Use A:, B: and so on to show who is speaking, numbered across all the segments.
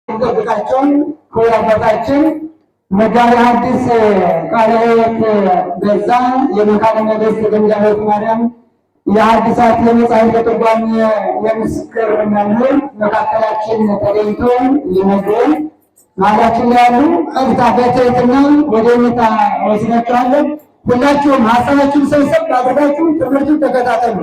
A: ጠብቃቸውን ክቡር አባታችን መጋቤ ሐዲስ ቃለ ሕይወት ገዛ የመካነ ነገሥት ግምጃ ቤተ ማርያም የሐዲሳት የመጻሕፍት ትርጓሜ የምስክር መምህር መካከላችን ተገኝቶ ሊነግረን መሀላችን ላይ ያሉ ቀጥታ በትህትና ወደ ሁኔታ ወስዳችኋለን። ሁላችሁም ሀሳባችሁን ሰብሰብ አድርጋችሁ ትምህርቱን ተከታተሉ።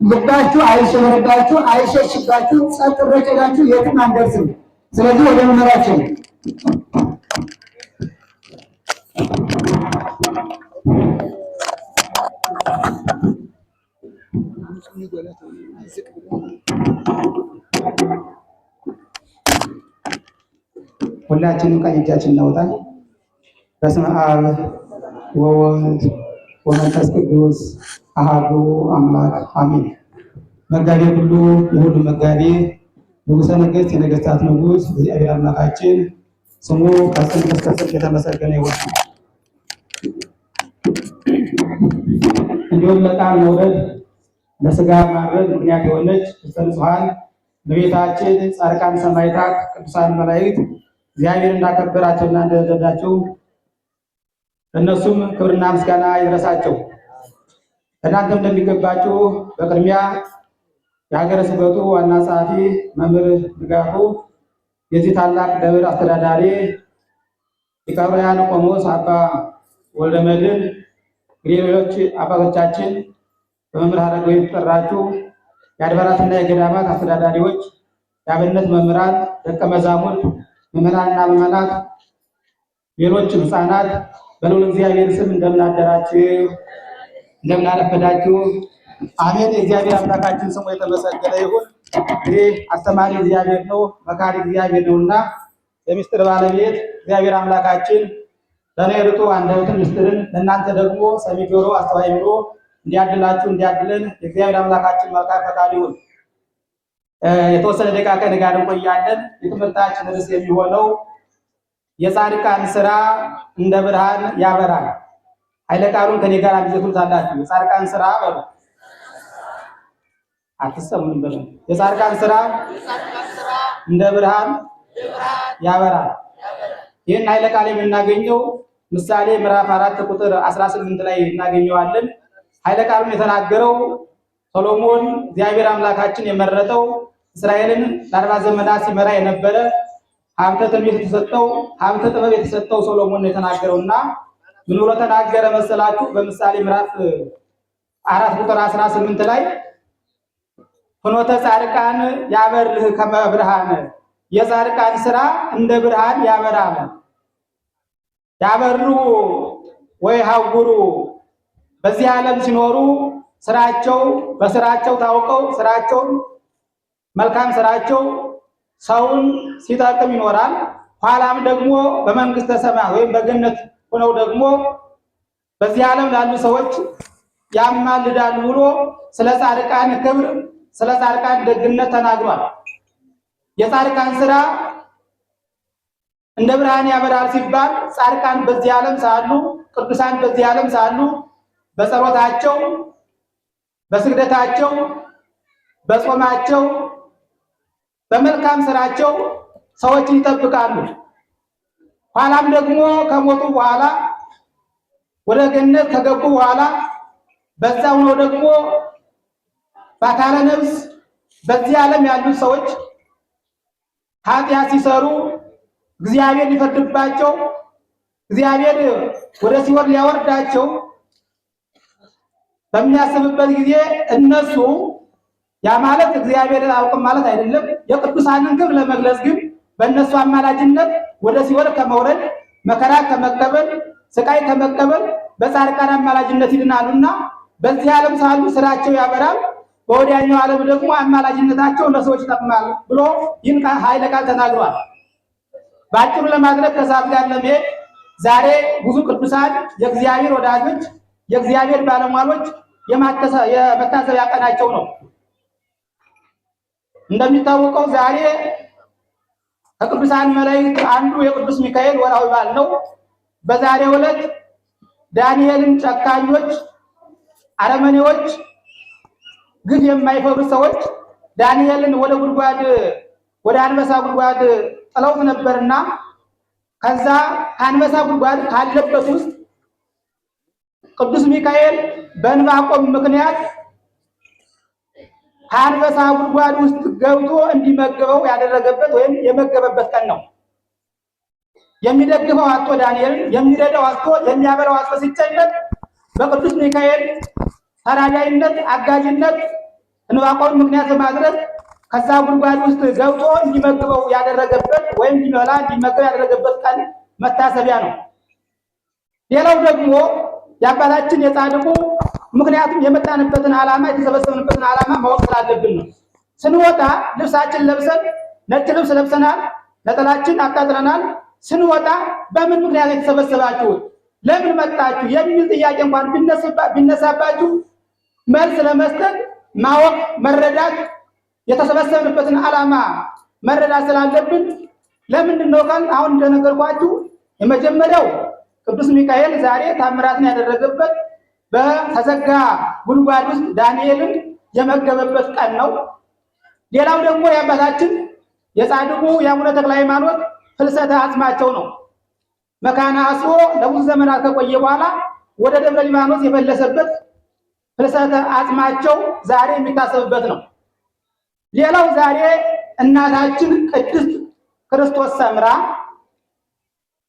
A: ልባችሁ አይሸበርባችሁ፣ አይሸሽባችሁ፣ ጸጥ ብላችሁ የትም አንደርስም። ስለዚህ ወደ መምህራችን
B: ሁላችንም ቀኝ እጃችን እናውጣ። በስመ አብ ወወልድ ወመንፈስ ቅዱስ አሐዱ አምላክ አሜን። መጋቤ ሁሉ የሁሉ መጋቤ ንጉሠ ነገሥት የነገሥታት ንጉሥ እግዚአብሔር አምላካችን ስሙ ከጽንፍ እስከ ጽንፍ የተመሰገነ ይሁን። እንዲሁም ለቃል መውረድ ለሥጋ ማድረግ ምክንያት የሆነች ቅድስተ ንጹሐን እመቤታችን ጻድቃን ሰማዕታት ቅዱሳን መላእክት እግዚአብሔር እንዳከበራቸውና እንደወደዳቸው እነሱም ክብርና ምስጋና ይድረሳቸው። እናንተም እንደሚገባችሁ በቅድሚያ የሀገረ ስብከቱ ዋና ጸሐፊ መምህር ንጋቱ፣ የዚህ ታላቅ ደብር አስተዳዳሪ ሊቀ ኅሩያን ቆሞስ አባ ወልደ መድኅን፣ ሌሎች አባቶቻችን በመምህር ሐረገወይን የተጠራችሁ የአድባራትና የገዳማት አስተዳዳሪዎች፣ የአብነት መምህራን፣ ደቀ መዛሙርት፣ ምዕመናንና ምዕመናት፣ ሌሎችም ሕፃናት በልዑል እግዚአብሔር ስም እንደምን አደራችሁ? እንደምን አረፈዳችሁ? አሜን። የእግዚአብሔር አምላካችን ስሙ የተመሰገነ ይሁን። እንግዲህ አስተማሪ እግዚአብሔር ነው፣ መካሪ እግዚአብሔር ነውና የምስጢር ባለቤት እግዚአብሔር አምላካችን ለእኔ ርቱ አንደበትን ምስጢርን ለእናንተ ደግሞ ሰሚ ጆሮ አስተዋይ ጆሮ እንዲያድላችሁ እንዲያድለን የእግዚአብሔር አምላካችን መልካም ፈቃድ ይሁን። የተወሰነ ደቂቃ ከእኔ ጋር እንቆያለን። የትምህርታችን ርዕስ የሚሆነው የጻድቃን ስራ እንደ ብርሃን ያበራል። ኃይለ ቃሉን ከኔ ጋር አንብቡታላችሁ። የጻድቃን ስራ በሉ አትሰሙንም በሉ። የጻድቃን ስራ እንደ ብርሃን ያበራል። ይህን ኃይለ ቃል የምናገኘው ምሳሌ ምዕራፍ 4 ቁጥር 18 ላይ እናገኘዋለን። ኃይለ ቃሉን የተናገረው ሰሎሞን እግዚአብሔር አምላካችን የመረጠው እስራኤልን ለ40 ዘመናት ሲመራ የነበረ ሀብተ ትንቢት የተሰጠው ሀብተ ጥበብ የተሰጠው ሰሎሞን ነው የተናገረውና ምን ብሎ ተናገረ መሰላችሁ? በምሳሌ ምዕራፍ 4 ቁጥር 18 ላይ ፍኖተ ጻድቃን ያበርህ ከመ ብርሃን፣ የጻድቃን ስራ እንደ ብርሃን ያበራል። ያበሩ ወይ ሀጉሩ፣ በዚህ ዓለም ሲኖሩ ስራቸው በስራቸው ታውቀው ስራቸውን መልካም ስራቸው ሰውን ሲጠቅም ይኖራል። ኋላም ደግሞ በመንግስተ ሰማያት ወይም በገነት ሆነው ደግሞ በዚህ ዓለም ላሉ ሰዎች ያማልዳሉ ብሎ ስለ ጻድቃን ክብር ስለ ጻድቃን ደግነት ተናግሯል። የጻድቃን ስራ እንደ ብርሃን ያበራል ሲባል ጻድቃን በዚህ ዓለም ሳሉ ቅዱሳን በዚህ ዓለም ሳሉ በጸሎታቸው በስግደታቸው በጾማቸው በመልካም ስራቸው ሰዎችን ይጠብቃሉ። ኋላም ደግሞ ከሞቱ በኋላ ወደ ገነት ከገቡ በኋላ በዛው ነው ደግሞ በአካለ ነፍስ በዚህ ዓለም ያሉ ሰዎች ኃጢአት ሲሰሩ እግዚአብሔር ሊፈርድባቸው እግዚአብሔር ወደ ሲኦል ሊያወርዳቸው በሚያስብበት ጊዜ እነሱ ያ ማለት እግዚአብሔር አያውቅም ማለት አይደለም። የቅዱሳንን ክብር ለመግለጽ ግን በእነሱ አማላጅነት ወደ ሲኦል ከመውረድ መከራ ከመቀበል ስቃይ ከመቀበል በጻድቃን አማላጅነት ይድናሉና በዚህ ዓለም ሳሉ ስራቸው ያበራል፣ በወዲያኛው ዓለም ደግሞ አማላጅነታቸው ለሰዎች ይጠቅማል ብሎ ይህን ኃይለ ቃል ተናግሯል። በአጭሩ ለማድረግ ከሰዓት ጋር ለመሄድ ዛሬ ብዙ ቅዱሳን የእግዚአብሔር ወዳጆች የእግዚአብሔር ባለሟሎች የመታሰቢያ ቀናቸው ነው። እንደሚታወቀው ዛሬ ከቅዱሳን መላእክት አንዱ የቅዱስ ሚካኤል ወርሃዊ በዓል ነው። በዛሬው ዕለት ዳንኤልን ጨካኞች አረመኔዎች ግፍ የማይፈሩ ሰዎች ዳንኤልን ወደ አንበሳ ጉድጓድ ጥለውት ነበርና ከዛ ከአንበሳ ጉድጓድ ካለበት ውስጥ ቅዱስ ሚካኤል በዕንባቆም ምክንያት ከአንበሳ ጉድጓድ ውስጥ ገብቶ እንዲመገበው ያደረገበት ወይም የመገበበት ቀን ነው። የሚደግፈው አጥቶ ዳንኤልን የሚረዳው አጥቶ የሚያበላው አጥቶ ሲጨነቅ በቅዱስ ሚካኤል ተራዳይነት አጋዥነት ዕንባቆምን ምክንያት በማድረግ ከዛ ጉድጓድ ውስጥ ገብቶ እንዲመግበው ያደረገበት ወይም እንዲበላ እንዲመገብ ያደረገበት ቀን መታሰቢያ ነው። ሌላው ደግሞ የአባታችን የጻድቁ ምክንያቱም የመጣንበትን ዓላማ የተሰበሰብንበትን ዓላማ ማወቅ ስላለብን ነው። ስንወጣ ልብሳችን ለብሰን ነጭ ልብስ ለብሰናል፣ ነጠላችን አጣጥረናል። ስንወጣ በምን ምክንያት የተሰበሰባችሁት ለምን መጣችሁ የሚል ጥያቄ እንኳን ቢነሳባችሁ መልስ ለመስጠት ማወቅ መረዳት የተሰበሰብንበትን ዓላማ መረዳት ስላለብን ለምንድን ነው ካል አሁን እንደነገርኳችሁ የመጀመሪያው ቅዱስ ሚካኤል ዛሬ ታምራትን ያደረገበት በተዘጋ ጉድጓድ ውስጥ ዳንኤልን የመገበበት ቀን ነው። ሌላው ደግሞ የአባታችን የጻድቁ የአቡነ ተክለ ሃይማኖት ፍልሰተ አጽማቸው ነው። መካነ አስቦ ለብዙ ዘመናት ከቆየ በኋላ ወደ ደብረ ሊባኖስ የፈለሰበት ፍልሰተ አጽማቸው ዛሬ የሚታሰብበት ነው። ሌላው ዛሬ እናታችን ቅድስት ክርስቶስ ሰምራ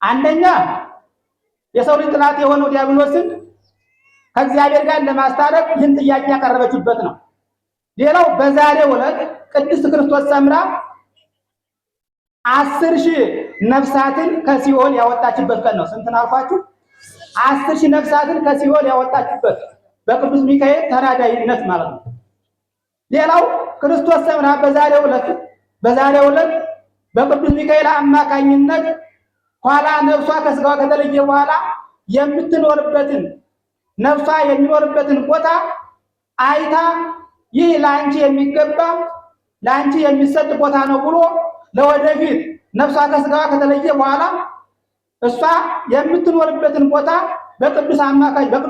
B: አንደኛ የሰው ልጅ ጥላት የሆነው ዲያብሎስን ከእግዚአብሔር ጋር ለማስታረቅ ይህን ጥያቄ ያቀረበችበት ነው። ሌላው በዛሬው ዕለት ቅድስት ክርስቶስ ሰምራ 10,000 ነፍሳትን ከሲኦል ያወጣችበት ቀን ነው። ስንት አልኳችሁ? 10,000 ነፍሳትን ከሲኦል ያወጣችበት በቅዱስ ሚካኤል ተራዳይነት ማለት ነው። ሌላው ክርስቶስ ሰምራ በዛሬው ዕለት በቅዱስ ሚካኤል አማካኝነት ኋላ ነፍሷ ከስጋዋ ከተለየ በኋላ የምትኖርበትን ነፍሷ የሚኖርበትን ቦታ አይታ ይህ ለአንቺ የሚገባ ለአንቺ የሚሰጥ ቦታ ነው ብሎ ለወደፊት ነፍሷ ከስጋዋ ከተለየ በኋላ እሷ የምትኖርበትን ቦታ በቅዱስ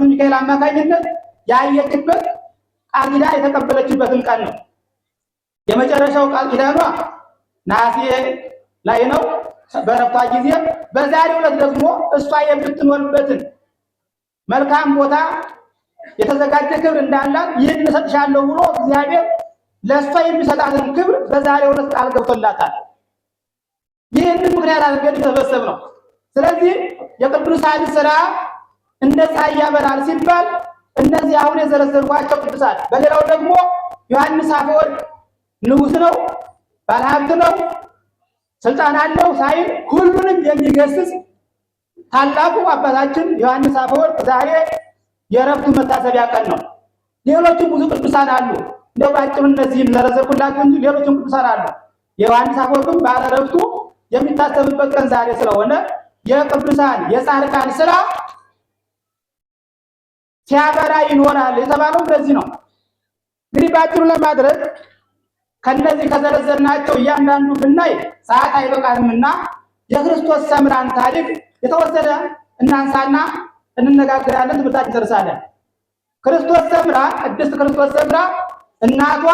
B: ሚካኤል አማካኝነት ያየችበት ቃል ኪዳን የተቀበለችበትን ቀን ነው። የመጨረሻው ቃል ኪዳኗ ነሐሴ ላይ ነው በረፍቷ ጊዜ። በዛሬው ዕለት ደግሞ እሷ የምትኖርበትን መልካም ቦታ የተዘጋጀ ክብር እንዳላት ይህን እሰጥሻለሁ ብሎ እግዚአብሔር ለእሷ የሚሰጣትን ክብር በዛሬው ዕለት ቃል ገብቶላታል። ይህንን ምክንያት አድርገን የተሰበሰብ ነው። ስለዚህ የቅዱሳን ስራ እንደ ፀሐይ ያበራል ሲባል እነዚህ አሁን የዘረዘርኳቸው ቅዱሳን፣ በሌላው ደግሞ ዮሐንስ አፈወርቅ ንጉሥ ነው፣ ባለሀብት ነው፣ ስልጣን አለው ሳይል ሁሉንም የሚገስጽ ታላቁ አባታችን ዮሐንስ አፈወርቅ ዛሬ የዕረፍቱ መታሰቢያ ቀን ነው። ሌሎችም ብዙ ቅዱሳን አሉ። እንደው ባጭሩ እነዚህም ዘረዘርኩላችሁ እንጂ ሌሎችም ቅዱሳን አሉ። የዮሐንስ አፈወርቅም ባለ ዕረፍቱ የሚታሰብበት ቀን ዛሬ ስለሆነ የቅዱሳን የጻድቃን ስራ ሲያበራ ይኖራል የተባለው እንደዚህ ነው። እንግዲህ ባጭሩ ለማድረግ ከነዚህ ከዘረዘርናቸው እያንዳንዱ ብናይ ሰዓት አይበቃንምና የክርስቶስ ሰምራን ታሪክ የተወሰነ እናንሳና እንነጋገራለን። ትምህርታችን ደርሳለን። ክርስቶስ ሰምራ ቅድስት ክርስቶስ ሰምራ እናቷ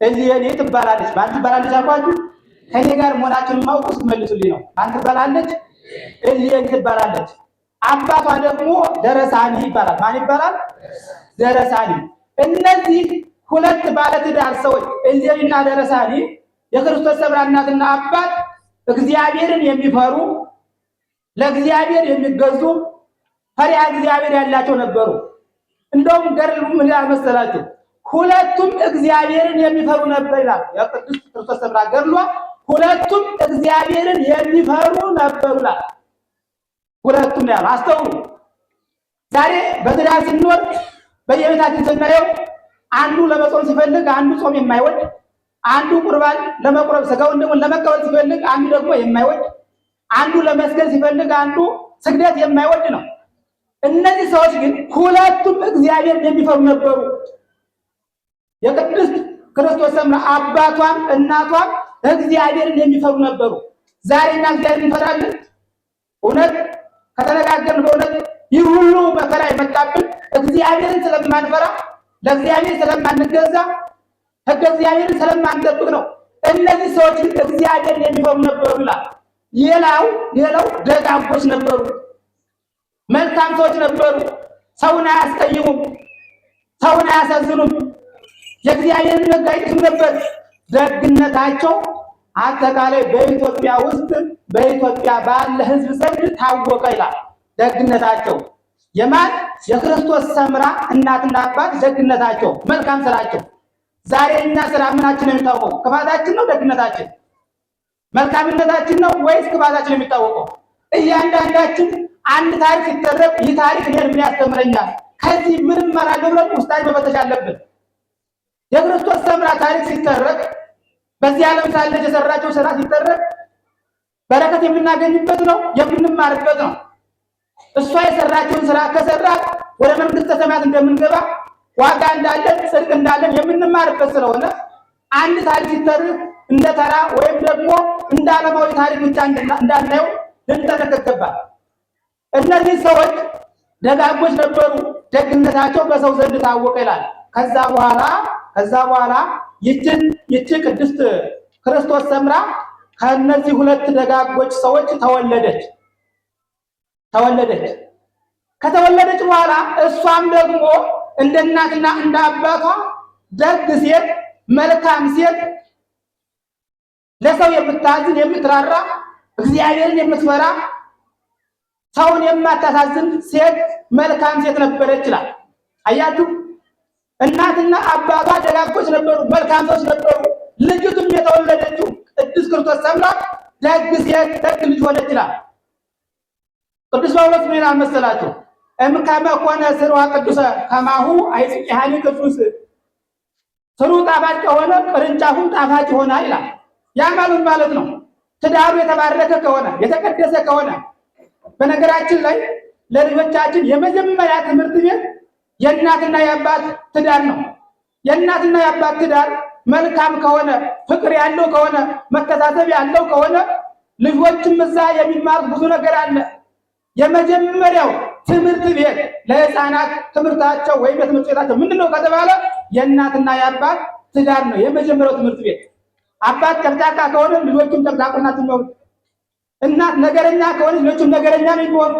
B: እሌኒ ትባላለች። ማን ትባላለች አልኳችሁ? ከኔ ጋር መሆናችሁን ማውቁ ስትመልሱልኝ ነው። ማን ትባላለች? እሌኒ ትባላለች። አባቷ ደግሞ ደረሳኒ ይባላል። ማን ይባላል? ደረሳኒ። እነዚህ ሁለት ባለትዳር ሰዎች እሌኒና ደረሳኒ የክርስቶስ ሰምራ እናትና አባት እግዚአብሔርን የሚፈሩ ለእግዚአብሔር የሚገዙ ፈሪሃ እግዚአብሔር ያላቸው ነበሩ። እንደውም ገድሉ ምን ይላል መሰላችሁ? ሁለቱም እግዚአብሔርን የሚፈሩ ነበር ይላል የቅዱስ ክርስቶስ ሰምራ ገድሏ። ሁለቱም እግዚአብሔርን የሚፈሩ ነበሩ ይላል። ሁለቱም ያለው አስተውሉ። ዛሬ በትዳር ስንኖር በየቤታችን ስናየው አንዱ ለመጾም ሲፈልግ አንዱ ጾም የማይወድ፣ አንዱ ቁርባን ለመቁረብ ስጋውን ደግሞ ለመቀበል ሲፈልግ አንዱ ደግሞ የማይወድ፣ አንዱ ለመስገድ ሲፈልግ አንዱ ስግደት የማይወድ ነው። እነዚህ ሰዎች ግን ሁለቱም እግዚአብሔርን የሚፈሩ ነበሩ። የቅድስት ክርስቶስ ሰምራ አባቷም እናቷም እግዚአብሔርን የሚፈሩ ነበሩ። ዛሬና እግዚአብሔርን እንፈራለን? እውነት ከተነጋገርን በእውነት ይህ ሁሉ መከራ የመጣብን እግዚአብሔርን ስለማንፈራ ለእግዚአብሔር ስለማንገዛ ሕገ እግዚአብሔርን ስለማንጠብቅ ነው። እነዚህ ሰዎች እግዚአብሔር የሚፈሩ ነበሩ ይላል። ሌላው ደጋጎች ነበሩ፣ መልካም ሰዎች ነበሩ። ሰውን አያስቀይሙም፣ ሰውን አያሳዝኑም፣ የእግዚአብሔርን ሕግ አይጥሱም ነበር። ደግነታቸው አጠቃላይ በኢትዮጵያ ውስጥ በኢትዮጵያ ባለ ሕዝብ ዘንድ ታወቀ ይላል። ደግነታቸው የማን የክርስቶስ ሰምራ እናትና አባት ደግነታቸው፣ መልካም ስራቸው። ዛሬ እኛ ስራ ምናችን ነው የሚታወቀው? ክፋታችን ነው ደግነታችን? መልካምነታችን ነው ወይስ ክፋታችን የሚታወቀው? እያንዳንዳችን አንድ ታሪክ ሲተረክ ይህ ታሪክ እኔን ምን ያስተምረኛል፣ ከዚህ ምን እማራለሁ ብለን ውስጣችን መፈተሽ አለብን። የክርስቶስ ሰምራ ታሪክ ሲተረክ በዚህ ዓለም ሳለች የሰራቸው ስራ ሲተረክ በረከት የምናገኝበት ነው፣ የምንማርበት ነው። እሷ የሰራቸውን ስራ ከሰራ ወደ መንግስተ ሰማያት እንደምንገባ ዋጋ እንዳለን ጽድቅ እንዳለን የምንማርበት ስለሆነ አንድ ታሪክ ሲተርክ እንደ ተራ ወይም ደግሞ እንደ ዓለማዊ ታሪክ ብቻ እንዳናየው ልንጠነቀቅባል። እነዚህ ሰዎች ደጋጎች ነበሩ፣ ደግነታቸው በሰው ዘንድ ታወቀ ይላል። ከዛ በኋላ ይቺ ቅድስት ክርስቶስ ሰምራ ከእነዚህ ሁለት ደጋጎች ሰዎች ተወለደች። ከተወለደች በኋላ እሷም ደግሞ እንደ እናትና እንደ አባቷ ደግ ሴት፣ መልካም ሴት፣ ለሰው የምታዝን የምትራራ፣ እግዚአብሔርን የምትፈራ፣ ሰውን የማታሳዝን ሴት፣ መልካም ሴት ነበረች ይላል። አያችሁ፣ እናትና አባቷ ደጋጎች ነበሩ፣ መልካም ሰዎች ነበሩ። ልጅቱም የተወለደችው ቅድስት ክርስቶስ ሰምራ ደግ ሴት፣ ደግ ልጅ ሆነች ይላል። ቅዱስ ጳውሎስ ምን ይላል መሰላችሁ? እምከመ ኮነ ስርዋ ቅዱሰ ከማሁ አይጽቂሃኒ ቅዱስ። ስሩ ጣፋጭ ከሆነ ቅርንጫፉም ጣፋጭ ይሆናል ይላል። ያ ማለት ነው ትዳሩ የተባረከ ከሆነ የተቀደሰ ከሆነ። በነገራችን ላይ ለልጆቻችን የመጀመሪያ ትምህርት ቤት የእናትና የአባት ትዳር ነው። የእናትና የአባት ትዳር መልካም ከሆነ፣ ፍቅር ያለው ከሆነ፣ መተሳሰብ ያለው ከሆነ ልጆችም እዛ የሚማሩት ብዙ ነገር አለ። የመጀመሪያው ትምህርት ቤት ለሕፃናት ትምህርታቸው ወይም የትምህርት ቤታቸው ምንድነው ከተባለ የእናትና የአባት ትዳር ነው የመጀመሪያው ትምህርት ቤት። አባት ጨቅጫቃ ከሆነ ልጆቹም ጨቅጫቆች ናቸው የሚሆኑት። እናት ነገረኛ ከሆነ ልጆቹም ነገረኛ ነው የሚሆኑት።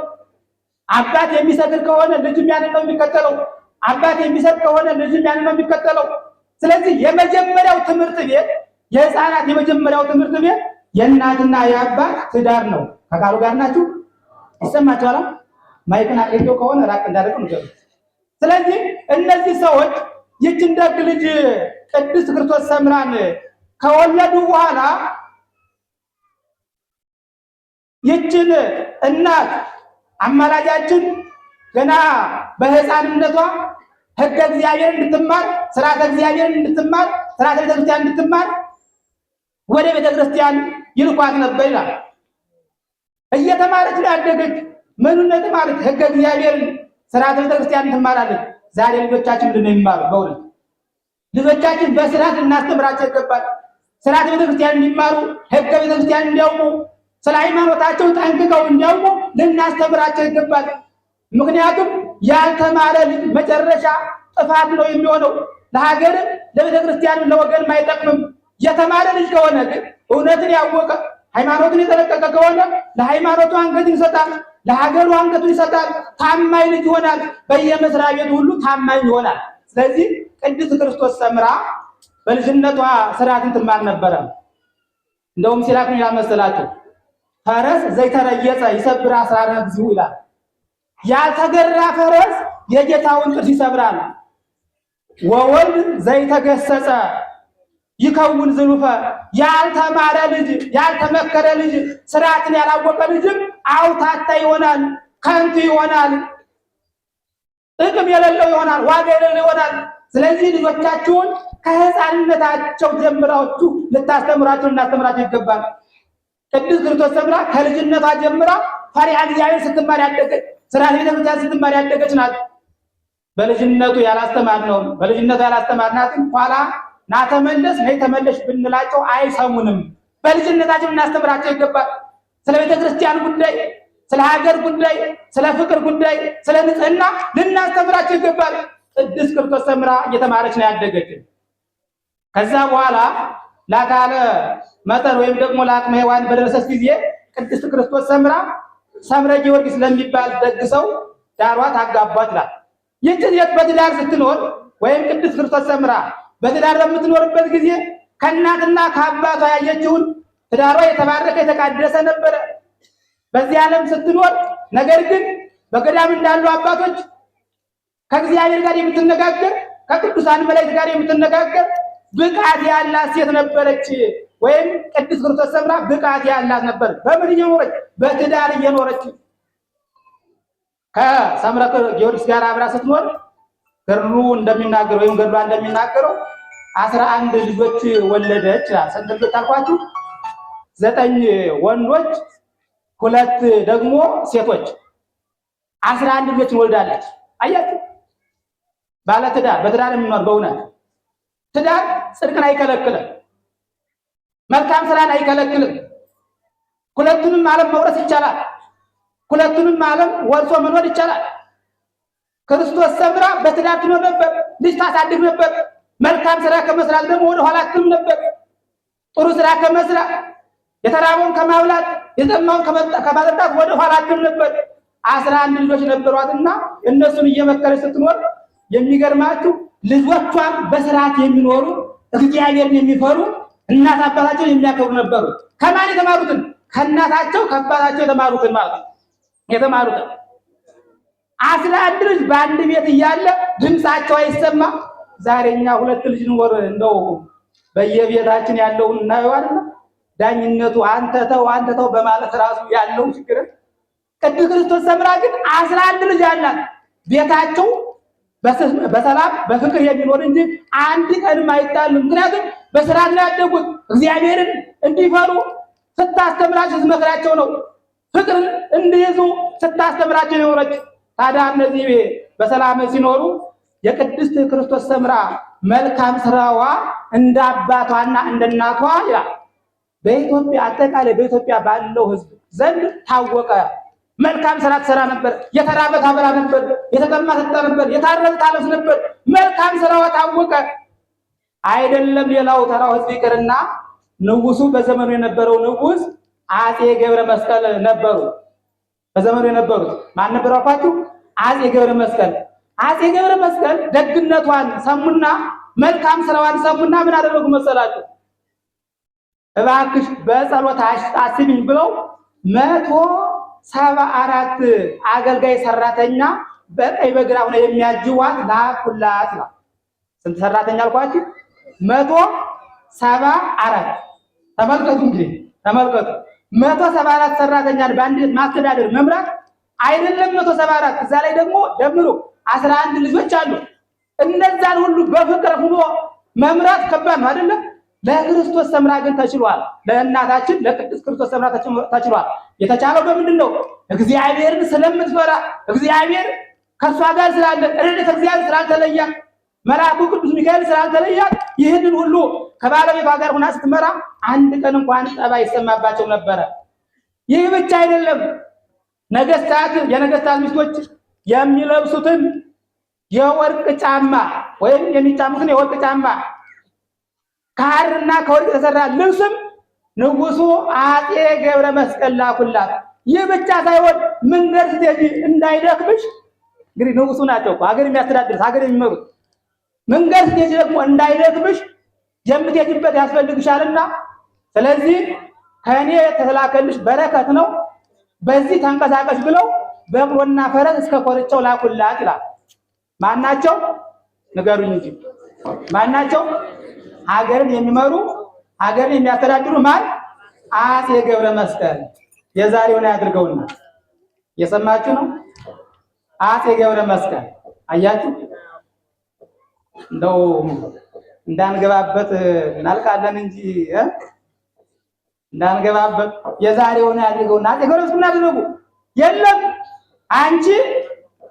B: አባት የሚሰክር ከሆነ ልጅም ያንን ነው የሚከተለው። አባት የሚሰጥ ከሆነ ልጅም ያንን ነው የሚከተለው። ስለዚህ የመጀመሪያው ትምህርት ቤት የሕፃናት የመጀመሪያው ትምህርት ቤት የእናትና የአባት ትዳር ነው። ከቃሉ ጋር ናችሁ? ይሰማችኋል? ማይክን አቅርቶ ከሆነ ራቅ እንዳደረገው ነው። ስለዚህ እነዚህ ሰዎች ይህችን ደግ ልጅ ቅድስት ክርስቶስ ሰምራን ከወለዱ በኋላ ይህችን እናት አማላጃችን ገና በሕፃንነቷ ሕገ እግዚአብሔር እንድትማር፣ ስርዓተ እግዚአብሔር እንድትማር፣ ስርዓተ ቤተክርስቲያን እንድትማር ወደ ቤተክርስቲያን ይልኳት ነበር ይላል። እየተማረች ነው ያደገች። ምኑን ነው የተማረች? ሕገ እግዚአብሔር፣ ስርዓተ ቤተክርስቲያን ትማራለች። ዛሬ ልጆቻችን ምንድን ነው የሚማሩ? በእውነት ልጆቻችን በስርዓት ልናስተምራቸው ይገባል። ስርዓተ ቤተክርስቲያን እንዲማሩ፣ ሕገ ቤተክርስቲያን እንዲያውቁ፣ ስለ ሃይማኖታቸው ጠንቅቀው እንዲያውቁ ልናስተምራቸው ይገባል። ምክንያቱም ያልተማረ ልጅ መጨረሻ ጥፋት ነው የሚሆነው። ለሀገርም ለቤተክርስቲያንም ለወገንም አይጠቅምም። የተማረ ልጅ ከሆነ ግን እውነትን ያወቀ ሃይማኖትን የጠነቀቀ ከሆነ ለሃይማኖቱ አንገቱን ይሰጣል፣ ለሀገሩ አንገቱን ይሰጣል። ታማኝ ልጅ ይሆናል። በየመስሪያ ቤቱ ሁሉ ታማኝ ይሆናል። ስለዚህ ቅድስት ክርስቶስ ሰምራ በልጅነቷ ስርዓትን ትማር ነበረ። እንደውም ሲላክ ምን ይላል መሰላችሁ? ፈረስ ዘይተረየጸ ይሰብር አስራረ እግዚኡ ይላል። ያልተገራ ፈረስ የጌታውን ጥርስ ይሰብራል። ወወልድ ዘይተገሰጸ ይከውን ዝሉፈ። ያልተማረ ልጅ፣ ያልተመከረ ልጅ፣ ስርዓትን ያላወቀ ልጅም አውታታ ይሆናል፣ ከንቱ ይሆናል፣ ጥቅም የሌለው ይሆናል፣ ዋጋ የሌለው ይሆናል። ስለዚህ ልጆቻችሁን ከሕፃንነታቸው ጀምራችሁ ልታስተምራቸው እናስተምራቸው ይገባል። ቅድስት ክርስቶስ ሰምራ ከልጅነቷ ጀምራ ፈሪሃ እግዚአብሔር ስትማር ያደገች፣ ስርዓተ ቤተክርስቲያን ስትማር ያደገች ናት። በልጅነቱ ያላስተማርናትን ኋላ ና ተመለስ ነይ ተመለሽ ብንላቸው አይሰሙንም። በልጅነታችን እናስተምራቸው ይገባል። ስለ ቤተክርስቲያን ጉዳይ፣ ስለ ሀገር ጉዳይ፣ ስለ ፍቅር ጉዳይ፣ ስለ ንጽህና ልናስተምራቸው ይገባል። ቅድስት ክርስቶስ ሰምራ እየተማረች ነው ያደገች። ከዛ በኋላ ለአካለ መጠን ወይም ደግሞ ለአቅመ ሔዋን በደረሰች ጊዜ ቅድስት ክርስቶስ ሰምራ ሰምረ ጊዮርጊስ ለሚባል ደግ ሰው ዳሯት አጋቧት ይላል። ይህች ሴት በትዳር ስትኖር ወይም ቅድስት ክርስቶስ ሰምራ በትዳር በምትኖርበት ጊዜ ከእናትና ከአባቷ ያየችውን ትዳሯ የተባረከ የተቃደሰ ነበረ በዚህ ዓለም ስትኖር። ነገር ግን በገዳም እንዳሉ አባቶች ከእግዚአብሔር ጋር የምትነጋገር ከቅዱሳን መላእክት ጋር የምትነጋገር ብቃት ያላት ሴት ነበረች። ወይም ቅድስት ክርስቶስ ሰምራ ብቃት ያላት ነበር። በምን እየኖረች? በትዳር እየኖረች ከሰምረ ጊዮርጊስ ጋር አብራ ስትኖር ገድሉ እንደሚናገር ወይም ገድሏ እንደሚናገረው 11 ልጆች ወለደች። ስንት ልጆች አልኳችሁ? 9 ወንዶች 2 ደግሞ ሴቶች 11 ልጆችን ወልዳለች። አያችሁ፣ ባለ ትዳር በትዳር የሚኖር በእውነት ትዳር ጽድቅን አይከለክልም፣ መልካም ስራን አይከለክልም። ሁለቱንም ዓለም መውረስ ይቻላል። ሁለቱንም ዓለም ወርሶ መኖር ይቻላል። ክርስቶስ ሰምራ በትዳር ትኖር ነበር፣ ልጅ ታሳድግ ነበር። መልካም ስራ ከመስራት ደግሞ ወደ ኋላ አትልም ነበር። ጥሩ ስራ ከመስራት የተራበውን ከማብላት የጠማውን ከማጠጣት ወደ ኋላ አትልም ነበር። 11 ልጆች ነበሯትና እነሱን እየመከረች ስትኖር የሚገርማችሁ ልጆቿን በስርዓት የሚኖሩ እግዚአብሔርን የሚፈሩ እናት አባታቸውን የሚያከብሩ ነበሩ። ከማን የተማሩትን? ከእናታቸው ከአባታቸው የተማሩትን ማለት ነው። የተማሩትን 11 ልጅ በአንድ ቤት እያለ ድምፃቸው አይሰማ። ዛሬኛ 2 ልጅ ኖር እንደው በየቤታችን ያለውን እናየው አይደል? ዳኝነቱ አንተ ተው በማለት ራሱ ያለው ችግር። ቅድስት ክርስቶስ ሰምራ ግን 11 ልጅ አላት። ቤታቸው በሰላም በፍቅር የሚኖር እንጂ አንድ ቀንም አይጣሉም። ምክንያቱም በስርዓት ላይ ያደጉት እግዚአብሔርን እንዲፈሩ ስታስተምራቸው ስትመክራቸው ነው። ፍቅርን እንዲይዙ ስታስተምራቸው የኖረች። ታዲያ እነዚህ በሰላም ሲኖሩ የቅድስት ክርስቶስ ሰምራ መልካም ስራዋ እንደ አባቷና እንደ እናቷ ይላል በኢትዮጵያ አጠቃላይ በኢትዮጵያ ባለው ሕዝብ ዘንድ ታወቀ። መልካም ስራ ትሰራ ነበር። የተራበ ታበላ ነበር። የተጠማ ትጠጣ ነበር። የታረዘ ታለብስ ነበር። መልካም ስራዋ ታወቀ። አይደለም ሌላው ተራው ሕዝብ ይቅርና ንጉሱ በዘመኑ የነበረው ንጉስ አጼ ገብረ መስቀል ነበሩ። በዘመኑ የነበሩት ማን ነበሩ አልኳችሁ? አጼ ገብረ መስቀል። አጼ ገብረ መስቀል ደግነቷን ሰሙና መልካም ስራዋን ሰሙና ምን አደረጉ መሰላችሁ? እባክሽ በጸሎት አስቢኝ ብለው 174 አገልጋይ ሰራተኛ በቀኝ በግራ ሆነ የሚያጅዋት ላኩላት ነው። ስንት ሰራተኛ አልኳችሁ? 174። ተመልከቱ እንግዲህ ተመልከቱ። 174 ሰራተኛን በአንድ ቤት ማስተዳደር መምራት አይደለም 174 እዛ ላይ ደግሞ ደምሮ 11 ልጆች አሉ። እነዛን ሁሉ በፍቅር ሆኖ መምራት ከባድ ነው አይደለም? ለክርስቶስ ሰምራ ግን ተችሏል። ለእናታችን ለቅድስት ክርስቶስ ሰምራ ተችሏል። የተቻለው በምንድን ነው? እግዚአብሔርን ስለምትፈራ እግዚአብሔር ከእሷ ጋር ስላለ ረድኤተ እግዚአብሔር ስላልተለያ መልአኩ ቅዱስ ሚካኤል ስላልተለያ ይህንን ሁሉ ከባለቤቷ ጋር ሆና ስትመራ አንድ ቀን እንኳን ጠባ ይሰማባቸው ነበረ። ይህ ብቻ አይደለም። ነገስታት የነገስታት ሚስቶች የሚለብሱትን የወርቅ ጫማ ወይም የሚጫሙትን የወርቅ ጫማ ከሐርና ከወርቅ የተሰራ ልብስም ንጉሱ አጼ ገብረ መስቀል ላኩላት። ይህ ብቻ ሳይሆን መንገድ ስትሄጂ እንዳይደክምሽ፣ እንግዲህ ንጉሱ ናቸው ሀገር የሚያስተዳድሩት ሀገር የሚመሩት። መንገድ ስትሄጂ ደግሞ እንዳይደክምሽ የምትሄጂበት ያስፈልግሻልና ስለዚህ ከእኔ የተላከልሽ በረከት ነው፣ በዚህ ተንቀሳቀሽ ብለው በቅሎና ፈረስ እስከ ኮርቻው ላኩላት ይላል። ማናቸው? ንገሩኝ እንጂ ማናቸው? ሀገርን የሚመሩ ሀገርን የሚያስተዳድሩ ማን? አጼ ገብረ መስቀል። የዛሬውን ያድርገውና የሰማችሁ ነው። አጼ ገብረ መስቀል አያችሁ። እንደው እንዳንገባበት እናልቃለን እንጂ እንዳንገባበት የዛሬውን ያድርገውና አጼ ገብረ መስቀል አደረጉ። የለም አንቺ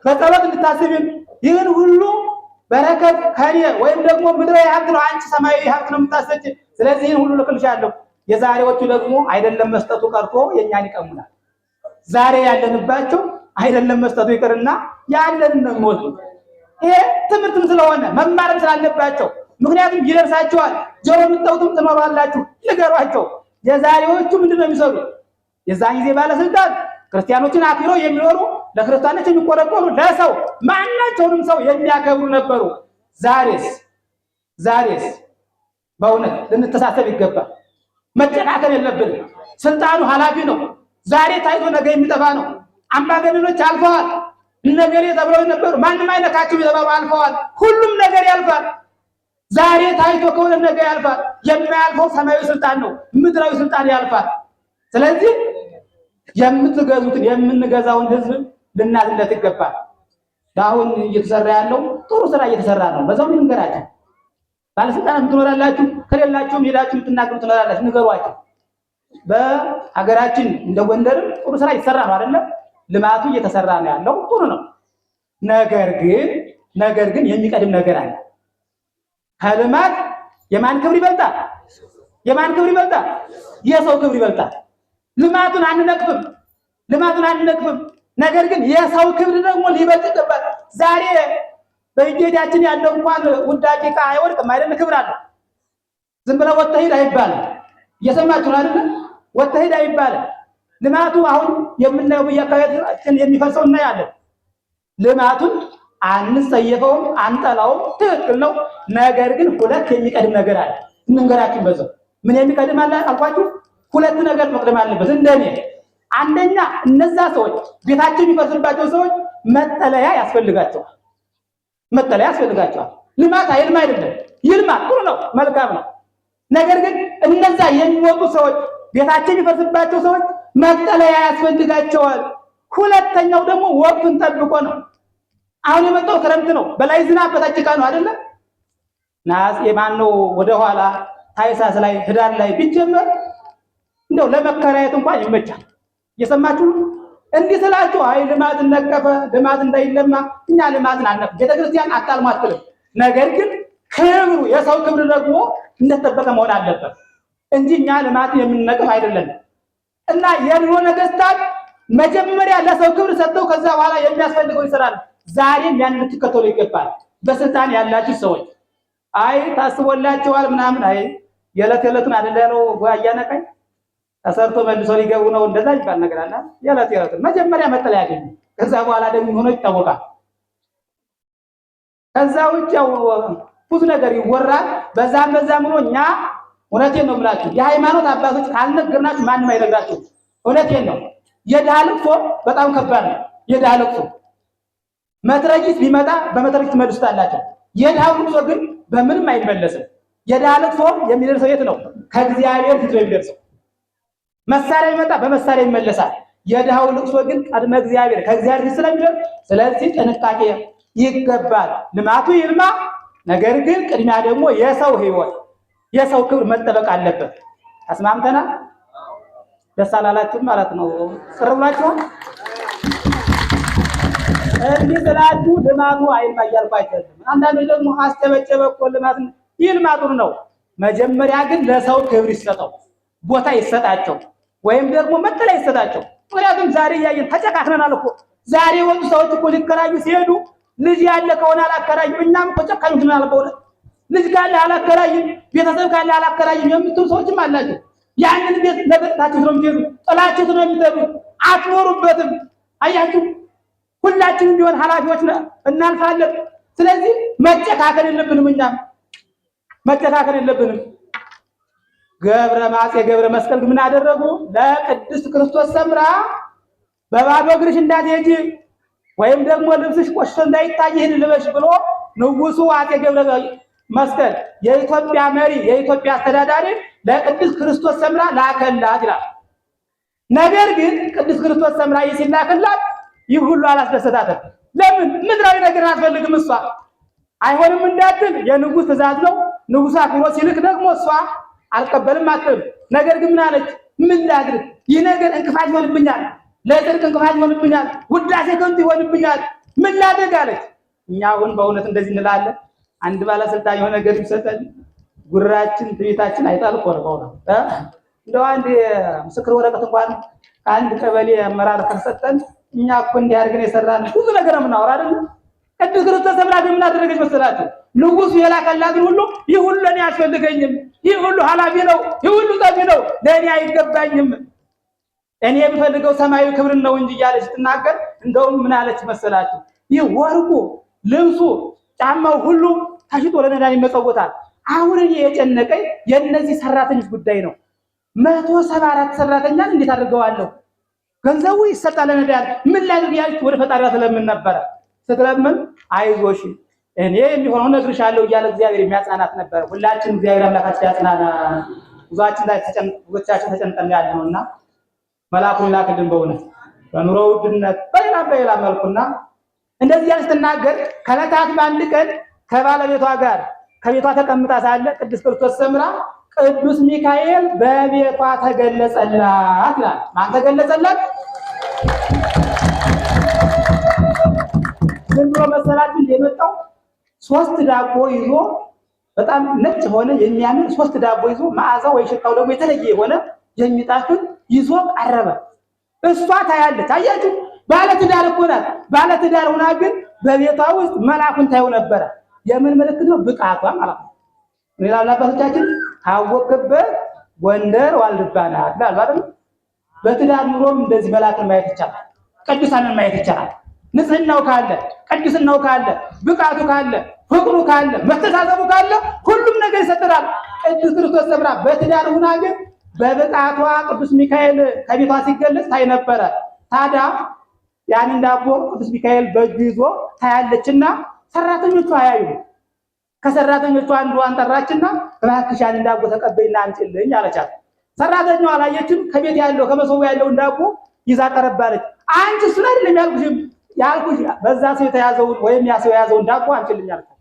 B: በጸሎት እንድታስቢን ይህን ሁሉ በረከት ከኔ ወይም ደግሞ ምድራዊ ሀብት ነው፣ አንቺ ሰማያዊ ሀብት ነው የምታሰጭ። ስለዚህ ይህን ሁሉ ልክልሻለሁ። የዛሬዎቹ ደግሞ አይደለም መስጠቱ ቀርቶ የኛን ይቀሙናል። ዛሬ ያለንባቸው አይደለም መስጠቱ ይቅርና ያለን ነው የሚወስዱ። ይሄ ትምህርትም ስለሆነ መማርም ስላለባቸው ምክንያቱም ይደርሳቸዋል። ጆሮ የምትጠውቱም ትኖራላችሁ። ንገሯቸው። የዛሬዎቹ ምንድን ነው የሚሰሩት? የዛን ጊዜ ባለስልጣን ክርስቲያኖችን አክብረው የሚኖሩ ለክርስቲያኖች የሚቆረቆሩ ለሰው ማናቸውንም ሰው የሚያከብሩ ነበሩ። ዛሬስ በእውነት ልንተሳሰብ ይገባል። መጨካከል የለብንም። ስልጣኑ ኃላፊ ነው። ዛሬ ታይቶ ነገ የሚጠፋ ነው። አምባገነኖች አልፈዋል። እነገሌ ተብለው ነበሩ ማንም አይነካቸው የተባሉ አልፈዋል። ሁሉም ነገር ያልፋል። ዛሬ ታይቶ ከሆነ ነገ ያልፋል። የማያልፈው ሰማያዊ ስልጣን ነው። ምድራዊ ስልጣን ያልፋል። ስለዚህ የምትገዙትን የምንገዛውን ህዝብ ልናዝለት ይገባል። አሁን እየተሰራ ያለው ጥሩ ስራ እየተሰራ ነው። በዛው ልንገራችሁ። ባለስልጣናት ትኖራላችሁ፣ ከሌላችሁም ሄዳችሁ የምትናገሩ ትኖራላችሁ። ንገሯቸው። በሀገራችን እንደ ጎንደርም ጥሩ ስራ እየተሰራ ነው አይደለም? ልማቱ እየተሰራ ነው ያለው ጥሩ ነው። ነገር ግን የሚቀድም ነገር አለ። ከልማት የማን ክብር ይበልጣል? የሰው ክብር ይበልጣል። ልማቱን አንነቅፍም። ነገር ግን የሰው ክብር ደግሞ ሊበልጥ ይገባል። ዛሬ በእጃችን ያለው እንኳን ውዳቂ ዕቃ አይወድቅም አይደል? ክብር አለ። ዝም ብለህ ወጥተህ ሂድ አይባልም። እየሰማችሁ ነው አይደል? ወጥተህ ሂድ አይባልም። ልማቱ አሁን የምናየው በየአካባቢያችን የሚፈሰው እናያለን። ልማቱን አንጸየፈውም፣ አንጠላውም፣ ትክክል ነው። ነገር ግን ሁለት የሚቀድም ነገር አለ። እንንገራችን በዛው ምን የሚቀድም አለ አልኳችሁ? ሁለት ነገር መቅደም አለበት እንደኔ። አንደኛ እነዛ ሰዎች ቤታቸው የሚፈርስባቸው ሰዎች መጠለያ ያስፈልጋቸዋል። ልማት አይልማ አይደለም፣ ይልማ ጥሩ ነው፣ መልካም ነው። ነገር ግን እነዛ የሚወጡ ሰዎች ቤታቸው የሚፈርስባቸው ሰዎች መጠለያ ያስፈልጋቸዋል። ሁለተኛው ደግሞ ወቅቱን ጠብቆ ነው። አሁን የመጣው ክረምት ነው። በላይ ዝናብ በታች ጭቃ ነው አይደለም? ናስ የማነው ወደኋላ ታይሳስ ላይ ህዳር ላይ ቢጀመር እንደው ለመከራየት እንኳን ይመቻል። እየሰማችሁ እንዲህ ስላችሁ አይ ልማትን ነቀፈ፣ ልማት እንዳይለማ። እኛ ልማትን አነቀ ቤተክርስቲያን አታልሙ አትልም። ነገር ግን ክብሩ የሰው ክብር ደግሞ እንደተጠበቀ መሆን አለበት እንጂ እኛ ልማትን የምንነቅፍ አይደለም። እና የድሮ ነገስታት መጀመሪያ ለሰው ክብር ሰጥተው ከዛ በኋላ የሚያስፈልገው ይሰራል። ዛሬም ያን ልትከተሉ ይገባል። በስልጣን ያላችሁ ሰዎች አይ ታስቦላችኋል ምናምን አይ የዕለቱን አይደለ ነው ጓያነቀኝ ተሰርቶ መልሶ ሊገቡ ነው እንደዛ ይባል ነገር አለ። የዕለቱን መጀመሪያ መጠለያ ያገኙ፣ ከዛ በኋላ ደግሞ ሆኖ ይታወቃል። ከዛ ውጭ ያው ብዙ ነገር ይወራል። በዛም ሆኖ እኛ እውነቴን ነው የምላችሁ የሃይማኖት አባቶች ካልነገርናችሁ ማንም አይነግራችሁ። እውነቴን ነው። የድሃ ልቅሶ በጣም ከባድ ነው። የድሃ ልቅሶ መትረጊስ ቢመጣ በመትረጊስ ትመልሱታላችሁ። የድሃው ልቅሶ ግን በምንም አይመለስም። የድሃ ልቅሶ የሚደርሰው የት ነው? ከእግዚአብሔር ፊት ነው የሚደርሰው። መሳሪያ ቢመጣ በመሳሪያ ይመለሳል። የድሃው ልቅሶ ግን ቀድመ እግዚአብሔር ከእግዚአብሔር ፊት ስለሚደርስ፣ ስለዚህ ጥንቃቄ ይገባል። ልማቱ ይልማ፣ ነገር ግን ቅድሚያ ደግሞ የሰው ህይወት የሰው ክብር መጠበቅ አለበት። ተስማምተናል? ደስ አላላችሁም ማለት ነው? ቅር ብላችኋል? እንዲህ ስላችሁ ልማቱ አይልማ እያልኩ አይደለም። አንዳንዶች ደግሞ አስጨበጨበ እኮ ልማት ይልማ ጥሩ ነው። መጀመሪያ ግን ለሰው ክብር ይሰጠው፣ ቦታ ይሰጣቸው፣ ወይም ደግሞ መጠለያ ይሰጣቸው። ምክንያቱም ዛሬ እያየን ተጨካክነናል እኮ። ዛሬ ወጡ ሰዎች እኮ ሊከራዩ ሲሄዱ ልጅ ያለ ከሆነ አላከራይም። እኛም እኮ ጨካኞች ነን። በእውነት ልጅ ካለ አላከራይም፣ ቤተሰብ ካለ አላከራይም የምትሉ ሰዎችም አላችሁ። ያንን ቤት ለገጥታችሁ ነው የምትሄዱት፣ ጥላችሁት ነው የምትሄዱት፣ አትኖሩበትም። አያችሁ፣ ሁላችንም ቢሆን ኃላፊዎች እናልፋለን። ስለዚህ መጨካከል የለብንም። እኛም መጨካከል የለብንም። ገብረ መስቀል ምን አደረጉ? ለቅድስት ክርስቶስ ሰምራ በባዶ እግርሽ እንዳትሄጂ ወይም ደግሞ ልብስሽ ቆሽቶ እንዳይታይ ይህን ልበሽ ብሎ ንጉሱ አፄ ገብረ መስቀል የኢትዮጵያ መሪ የኢትዮጵያ አስተዳዳሪ ለቅድስት ክርስቶስ ሰምራ ላከላት ይላል። ነገር ግን ቅድስት ክርስቶስ ሰምራ ሲላክላት ይህ ሁሉ አላስደሰታትም። ለምን? ምድራዊ ነገር አትፈልግም እሷ። አይሆንም እንዳትል የንጉስ ትእዛዝ ነው። ንጉሱ አክብሮ ሲልክ ደግሞ እሷ አልቀበልም አትልም። ነገር ግን ምን አለች? ምን ላድርግ? ይህ ነገር እንቅፋት ይሆንብኛል፣ ለጽድቅ እንቅፋት ይሆንብኛል፣ ውዳሴ ከንቱ ይሆንብኛል፣ ምን ላድርግ አለች። እኛ አሁን በእውነት እንደዚህ እንላለን። አንድ ባለስልጣን የሆነ ነገር ቢሰጠን ጉራችን ትቤታችን አይጣል ቆርጠው ነው። እንደው አንድ ምስክር ወረቀት እንኳን ከአንድ ቀበሌ አመራር ከሰጠን እኛ እኮ እንዲህ አድርገን የሰራን ብዙ ነገር የምናወራ አይደል? ቅድስት ክርስቶስ ሰምራ ምን አደረገች መሰላችሁ? ንጉሱ የላከላትን ሁሉ ይህ ሁሉ ለእኔ አያስፈልገኝም፣ ይህ ሁሉ ኃላፊ ነው፣ ይህ ሁሉ ጠፊ ነው፣ ለእኔ አይገባኝም፣ እኔ የምፈልገው ሰማያዊ ክብርን ነው እንጂ እያለች ስትናገር፣ እንደውም ምን አለች መሰላችሁ? ይህ ወርቁ፣ ልብሱ፣ ጫማው ሁሉ ተሽጦ ለነዳያን ይመጸወታል። አሁን እኔ የጨነቀኝ የእነዚህ ሰራተኞች ጉዳይ ነው። 174 ሰራተኛን እንዴት አድርገዋለሁ? ገንዘቡ ይሰጣል ለነዳያን፣ ምን ላድርግ ያለች ወደ ፈጣሪዋ ትለምን ነበረ። ስትለምን አይዞሽ እኔ የሚሆነው እነግርሻለሁ እያለ እግዚአብሔር የሚያጽናናት ነበር። ሁላችንም እግዚአብሔር አምላካችን ያጽናና። ብዙዎቻችን ተጨንቀን ያለነውና መልአኩን ላክልን በእውነት በኑሮ ውድነት በሌላ መልኩና እንደዚህ ያለ ስትናገር ከዕለታት በአንድ ቀን ከባለቤቷ ጋር ከቤቷ ተቀምጣ ሳለ ቅድስት ክርስቶስ ሰምራ ቅዱስ ሚካኤል በቤቷ ተገለጸላት ይላል። ማን ተገለጸላት? ዝም ብሎ መሰላችሁ የመጣው 3 ዳቦ ይዞ በጣም ነጭ ሆነ የሚያምር 3 ዳቦ ይዞ መዓዛው ወይ ሽታው ደግሞ የተለየ የሆነ የሚጣፍጥ ይዞ ቀረበ። እሷ ታያለች። አያችሁ፣ ባለትዳር እኮ ናት። ባለትዳር ሆና ግን በቤቷ ውስጥ መልአኩን ታየው ነበረ። የምን ምልክት ነው? ብቃቷ ማለት ነው። ሌላ አባቶቻችን ታወቅበት ጎንደር ዋልድባ ናት አይደል? በትዳር ኑሮም እንደዚህ መልአክን ማየት ይቻላል። ቅዱሳንን ማየት ይቻላል። ንጽህናው ካለ፣ ቅዱስናው ካለ፣ ብቃቱ ካለ፣ ፍቅሩ ካለ፣ መተሳሰቡ ካለ ሁሉም ነገር ይሰጥራል። ቅዱስ ክርስቶስ ሰምራ በትዳር ሆና ግን በብቃቷ ቅዱስ ሚካኤል ከቤቷ ሲገለጽ ታይ ነበረ። ታዲያ ያንን ዳቦ ቅዱስ ሚካኤል በእጁ ይዞ ታያለችና ሰራተኞቹ አያዩ። ከሰራተኞቹ አንዷን ጠራችና እባክሽ ያንን ዳቦ ተቀበይና አምጪልኝ አለቻት። ሰራተኛዋ አላየችም። ከቤት ያለው ከመሶቡ ያለውን ዳቦ ይዛ ቀረባለች። አንቺ እሱን አይደለም ያልኩሽ በዛ ሰው የተያዘውን ወይም ያ ሰው የያዘውን ዳቦ አምጪልኝ አለቻት።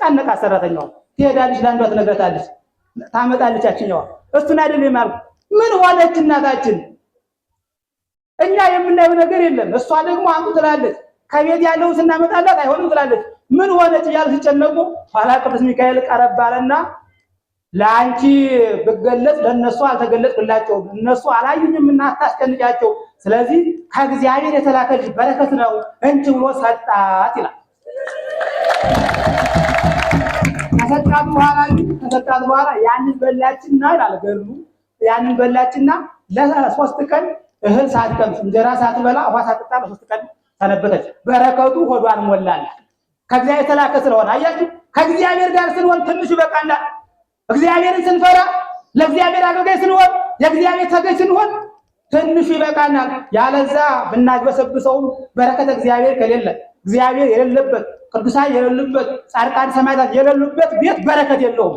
B: ጨነቃት ሰራተኛዋ። ትሄዳለች፣ ለአንዷ ትነግራታለች፣ ታመጣለች። ያችኛዋ እሱን አይደለም ያልኩ። ምን ሆነች እናታችን? እኛ የምናየው ነገር የለም። እሷ ደግሞ አንዱ ትላለች፣ ከቤት ያለውን ስናመጣላት አይሆንም ትላለች። ምን ሆነች እያሉ ሲጨነቁ ኋላ ቅዱስ ሚካኤል ቀረብ አለና ለአንቺ ብገለጽ ለእነሱ አልተገለጽኩላቸውም፣ እነሱ አላዩኝም እና አታስጨንቂያቸው፣ ስለዚህ ከእግዚአብሔር የተላከልሽ በረከት ነው እንጂ ብሎ ሰጣት ይላል። ከሰጣት በኋላ ያንን በላችና ይላል ገድሉ፣ ያንን በላችና ለ3 ቀን እህል ሳትቀምስ እንጀራ ሳትበላ ውሃ ሳትጠጣ ለ3 ቀን ሰነበተች። በረከቱ ሆዷን ሞላላት። ከእግዚአብሔር የተላከ ስለሆነ አያችሁ፣ ከእግዚአብሔር ጋር ስንሆን ትንሹ ይበቃናል። እግዚአብሔርን ስንፈራ፣ ለእግዚአብሔር አገልጋይ ስንሆን፣ የእግዚአብሔር ተገዥ ስንሆን ትንሹ ይበቃናል። ያለዛ ብናግበሰብሰውም በረከተ እግዚአብሔር ከሌለ፣ እግዚአብሔር የሌለበት፣ ቅዱሳን የሌሉበት፣ ጻድቃን ሰማዕታት የሌሉበት ቤት በረከት የለውም።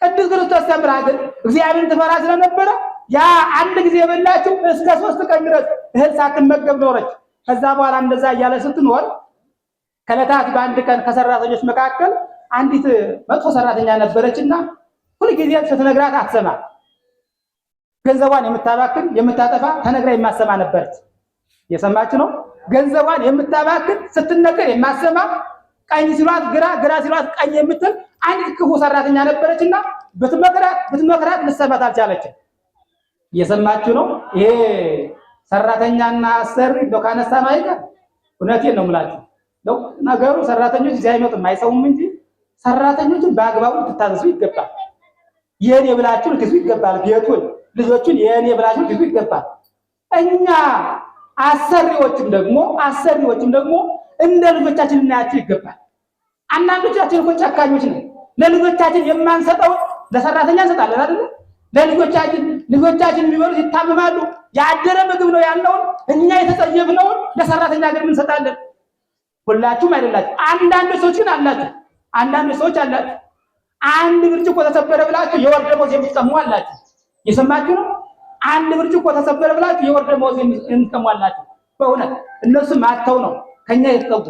B: ቅዱስ ክርስቶስ ሰምራ ግን እግዚአብሔርን ትፈራ ስለነበረ ያ አንድ ጊዜ የበላችው እስከ 3 ቀን ድረስ እህል ሳትመገብ ኖረች። ከዛ በኋላ እንደዛ እያለ ስትኖር ከዕለታት በአንድ ቀን ከሰራተኞች መካከል አንዲት መጥፎ ሰራተኛ ነበረችና ሁልጊዜ ስትነግራት አትሰማ። ገንዘቧን የምታባክን የምታጠፋ ተነግራ የማሰማ ነበረች። የሰማች ነው። ገንዘቧን የምታባክን ስትነገር የማሰማ ቀኝ ሲሏት ግራ፣ ግራ ሲሏት ቀኝ የምትል አንዲት ክፉ ሰራተኛ ነበረችና ብትመክራት ልትሰማት አልቻለችም። እየሰማችሁ ነው። ይሄ ሰራተኛና አሰሪ እንደው ካነሳ ነው አይቀር እውነቴን ነው የምላችሁ። ነገሩ ሰራተኞች እዚህ አይመጡም አይሰሙም እንጂ ሰራተኞችን በአግባቡ ልትታዘዙ ይገባል። የኔ ብላችሁ ልትይዙ ይገባል። ቤቱን ልጆቹን የኔ ብላችሁ ልትይዙ ይገባል። እኛ አሰሪዎችም ደግሞ እንደ ልጆቻችን ልናያቸው ይገባል። አንዳንዶቻችን እኮ ጨካኞች ነን። ለልጆቻችን የማንሰጠው ለሰራተኛ እንሰጣለን አይደል? ልጆቻችን የሚበሉት ይታመማሉ። ያደረ ምግብ ነው ያለውን እኛ የተጸየፍነውን ለሰራተኛ ግን እንሰጣለን። ሁላችሁም አይደላችሁ። አንዳንድ ሰዎች ግን አላችሁ። አንድ ብርጭቆ ተሰበረ ብላችሁ የወር ደመወዝ የምትቀሙ አላችሁ። የሰማችሁ ነው። አንድ ብርጭቆ ተሰበረ ብላችሁ የወር ደመወዝ የምትቀሙ አላችሁ። በእውነት እነሱም አጥተው ነው ከኛ የተጠጉ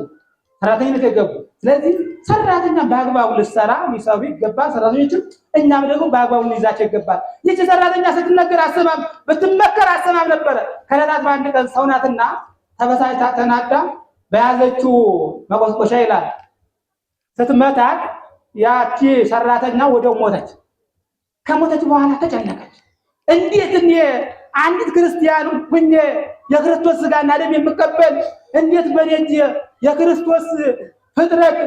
B: ሰራተኝነት የገቡ። ስለዚህ ሰራተኛ በአግባቡ ልትሰራ ሊሰሩ ይገባል። ሰራተኞችም እኛም ደግሞ በአግባቡ ልንይዛቸው ይገባል። ይቺ ሰራተኛ ስትነገር አሰማም፣ ብትመከር አሰማም ነበረ። ከዕለታት በአንድ ቀን ሰው ናትና ተበሳጭታ ተናዳ በያዘችው መቆስቆሻ ይላል ስትመታት ያቺ ሰራተኛ ወዲያው ሞተች። ከሞተች በኋላ ተጨነቀች። እንዴት እኔ አንዲት ክርስቲያን ሁኜ የክርስቶስ ሥጋና ደም የምቀበል እንዴት በኔ የክርስቶስ ፍጥረት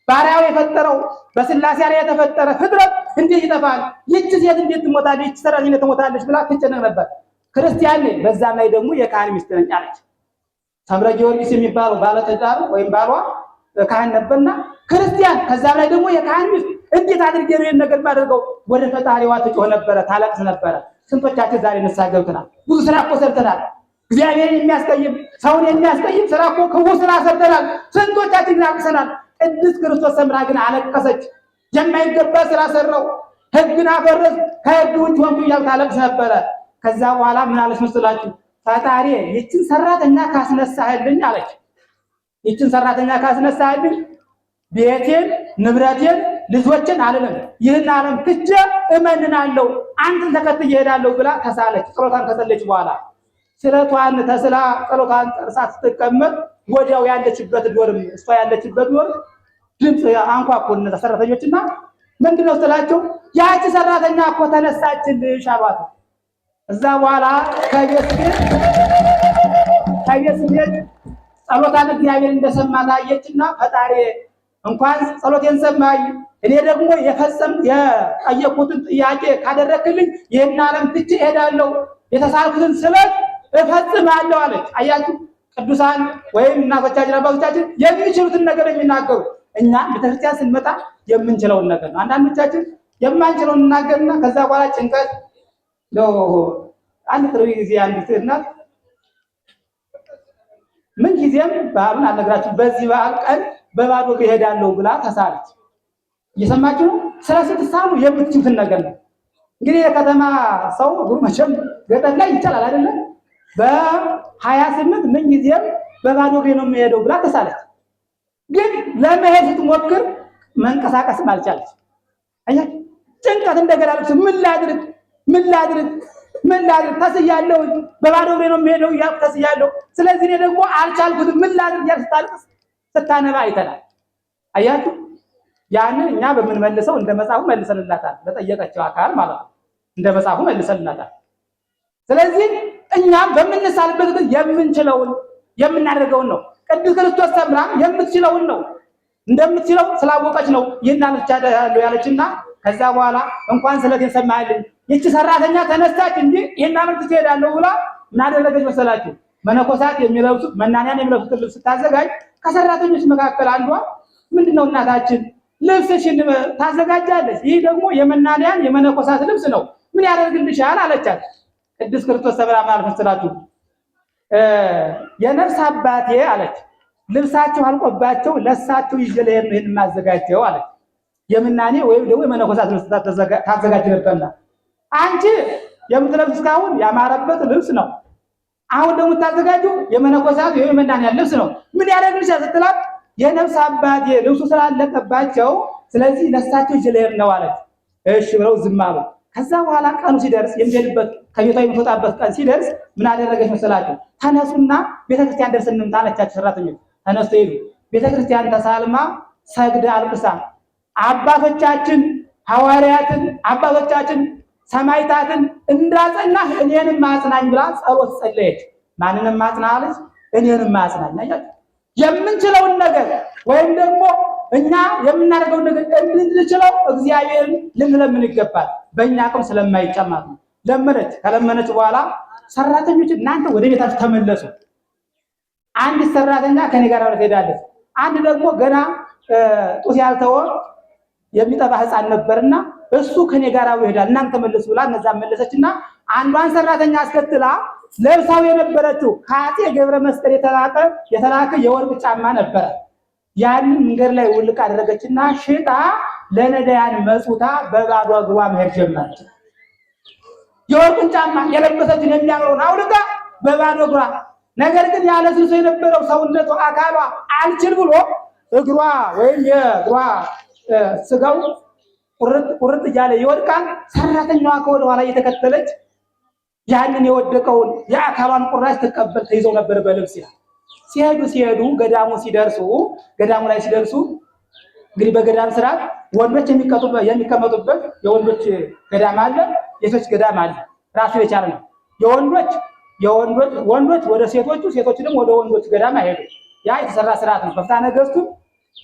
B: ባሪያው የፈጠረው በስላሴ ላይ የተፈጠረ ፍጥረት እንዴት ይጠፋል? ይህች ሴት እንዴት ትሞታለች? ይህች ሰራተኛ ትሞታለች ብላ ትጨነቅ ነበር። ክርስቲያን ነኝ፣ በዛም ላይ ደግሞ የካህን ሚስት ነኝ አለች። ሰምረ ጊዮርጊስ የሚባለው ባለትዳር ወይም ባሏ ካህን ነበርና ክርስቲያን፣ ከዛም ላይ ደግሞ የካህን ሚስት እንዴት አድርጌ ነው ይሄን ነገር ማድረገው? ወደ ፈጣሪዋ ትጮህ ነበረ፣ ታለቅስ ነበረ። ስንቶቻችን ዛሬ ንስሐ ገብተናል? ብዙ ስራ እኮ ሰርተናል። እግዚአብሔርን የሚያስቀይም ሰውን የሚያስቀይም ስራ እኮ ክፉ ስራ ሰርተናል። ስንቶቻችን ግን አልቅሰናል። ቅድስት ክርስቶስ ሰምራ ግን አለቀሰች። የማይገባ ስራ ሰራው፣ ሕግን አፈረስ፣ ከሕግ ውጭ ሆንኩ እያልኩ ታለቅስ ነበረ። ከዛ በኋላ ምን አለች መስላችሁ? ፈጣሪ ይችን ሰራተኛ ካስነሳህልኝ አለች። ይችን ሰራተኛ ካስነሳህልኝ ቤቴን፣ ንብረቴን፣ ልጆችን አልልም፣ ይህን ዓለም ትቼ እመንናለሁ፣ አንተን ተከትዬ እሄዳለሁ ብላ ተሳለች። ጸሎታን ከጸለች በኋላ ስለቷን ተስላ ጸሎታን ጨርሳ ስትቀመጥ ወዲያው ያለችበት ዶርም እሷ ያለችበት ዶርም ድምፅ አንኳኩ እነዛ ሰራተኞችና ምንድነው ስላቸው ያቺ ሰራተኛ እኮ ተነሳችልሽ አሏት። እዛ በኋላ ከቤት ጸሎታን እግዚአብሔር እንደሰማ ታየችና ፈጣሪ እንኳን ጸሎቴን ሰማኝ፣ እኔ ደግሞ የጠየቁትን ጥያቄ ካደረክልኝ ይህን ዓለም ትቼ እሄዳለሁ፣ የተሳልኩትን ስለት እፈጽማለሁ አለች። አያችሁ ቅዱሳን ወይም እናቶቻችን አባቶቻችን የሚችሉትን ነገር የሚናገሩ፣ እኛ ቤተክርስቲያን ስንመጣ የምንችለውን ነገር ነው። አንዳንዶቻችን የማንችለውን እናገርና ከዛ በኋላ ጭንቀት ነው። አንድ ጥሩ ጊዜ አንዲት እናት ምን ጊዜም በዓሉን አልነግራችሁ በዚህ በዓል ቀን በባዶ እግር እሄዳለሁ ብላ ተሳለች። እየሰማችሁ ነው። ስለ ስትሳሉ የምትችሉትን ነገር ነው። እንግዲህ የከተማ ሰው እግሩ መቼም ገጠር ላይ ይቻላል አይደለም። በ28 ምን ጊዜም በባዶ እግር ነው የሚሄደው ብላ ተሳለች። ግን ለመሄድ ስትሞክር መንቀሳቀስም አልቻለች። አያችሁ ጭንቀት እንደገና ምን ላድርግ ተስያለሁ፣ በባዶ እግሬ ነው የሚሄደው እያልኩ ተስያለሁ። ስለዚህ እኔ ደግሞ አልቻልኩትም፣ ምን ላድርግ እያልኩ ስታለቅስ ስታነባ አይተናል። አያችሁ ያንን እኛ በምንመልሰው እንደ መጽሐፉ መልሰንላታል። ለጠየቀችው አካል ማለት ነው፣ እንደ መጽሐፉ መልሰንላታል። ስለዚህ እኛም በምንሳልበት ግን የምንችለውን የምናደርገውን ነው። ቅዱስ ክርስቶስ ሰምራ የምትችለውን ነው፣ እንደምትችለው ስላወቀች ነው ይህን አልቻለሁ ያለችና ከዛ በኋላ እንኳን ስለቴን ሰማህልኝ ይህች ሰራተኛ ተነሳች እንጂ ይህን ዓለም ትቼ እሄዳለሁ ብላ ምን አደረገች መሰላችሁ? መነኮሳት የሚለብሱት መናንያን የሚለብሱት ልብስ ታዘጋጅ። ከሰራተኞች መካከል አንዷ ምንድነው እናታችን ልብስሽን ታዘጋጃለች፣ ይህ ደግሞ የመናንያን የመነኮሳት ልብስ ነው፣ ምን ያደርግልሻል አለቻት። ቅዱስ ክርስቶስ ሰምራ ማለት መሰላችሁ የነፍስ አባቴ አለች ልብሳቸው አልቆባቸው ለሳቸው ይዤ ልሄድ ነው ይሄን የማዘጋጀው አለች። የምናኔ ወይም ደግሞ የመነኮሳት ልብስ ታዘጋጅ ነበርና አንቺ የምትለብስ እስካሁን ያማረበት ልብስ ነው፣ አሁን ደግሞ ታዘጋጀው የመነኮሳት ወይም የመናንያን ልብስ ነው፣ ምን ያደርግልሻል ስትላት የነፍስ አባቴ ልብሱ ስላለቀባቸው ስለዚህ ለሳቸው ይዤ ልሄድ ነው አለች። እሺ ብለው ዝም አሉ። ከዛ በኋላ ቀኑ ሲደርስ የሚሄድበት ከቤቷ የምትወጣበት ቀን ሲደርስ ምን አደረገች መሰላችሁ? ተነሱና ቤተክርስቲያን ደርሰን እንምጣ አለቻቸው። ሰራተኞች ተነስተው ሄዱ። ቤተክርስቲያን ተሳልማ ሰግዳ አልቅሳ አባቶቻችን ሐዋርያትን አባቶቻችን ሰማዕታትን እንዳጸናህ እኔንም ማጽናኝ ብላ ጸሎት ጸለየች። ማንንም ማጽናለች? እኔንም ማጽናኝ። አያችሁ የምንችለውን ነገር ወይም ደግሞ እኛ የምናደርገውን ነገር እንድንችለው እግዚአብሔርን ልንለምን ይገባል። በእኛ አቅም ስለማይጨማት ነው። ለመነች። ከለመነች በኋላ ሰራተኞች እናንተ ወደ ቤታችሁ ተመለሱ። አንድ ሰራተኛ ከኔ ጋር ትሄዳለች፣ አንድ ደግሞ ገና ጡት ያልተወ የሚጠባ ሕፃን ነበርና እሱ ከኔ ጋር ይሄዳል፣ እናንተ ተመለሱ ብላ እነዛ መለሰችና አንዷን ሰራተኛ አስከትላ ለብሳው የነበረችው ከአፄ ገብረ መስቀል የተላከ የወርቅ ጫማ ነበረ። ያንን መንገድ ላይ ውልቅ አደረገችና ሽጣ ለነዳያን መጽውታ በባዶ እግሯ መሄድ ጀመረች። የወርቁን ጫማ የለበሰችን የሚያምረውን አውልቃ በባዶ እግሯ። ነገር ግን ያለስልሶ የነበረው ሰውነቷ አካሏ አልችል ብሎ እግሯ ወይም የእግሯ ስጋው ቁርጥ እያለ ይወድቃል። ሰራተኛዋ ከወደ ኋላ እየተከተለች ያንን የወደቀውን የአካሏን ቁራጭ ትቀበል ተይዘው ነበር በልብስ ይላል። ሲሄዱ ገዳሙ ላይ ሲደርሱ እንግዲህ በገዳም ስርዓት ወንዶች የሚቀመጡበት የወንዶች ገዳም አለ፣ የሴቶች ገዳም አለ። ራሱ የቻለ ነው። ወንዶች ወደ ሴቶቹ፣ ሴቶች ደግሞ ወደ ወንዶች ገዳም አይሄዱ። ያ የተሰራ ስርዓት ነው። በፍትሐ ነገሥቱ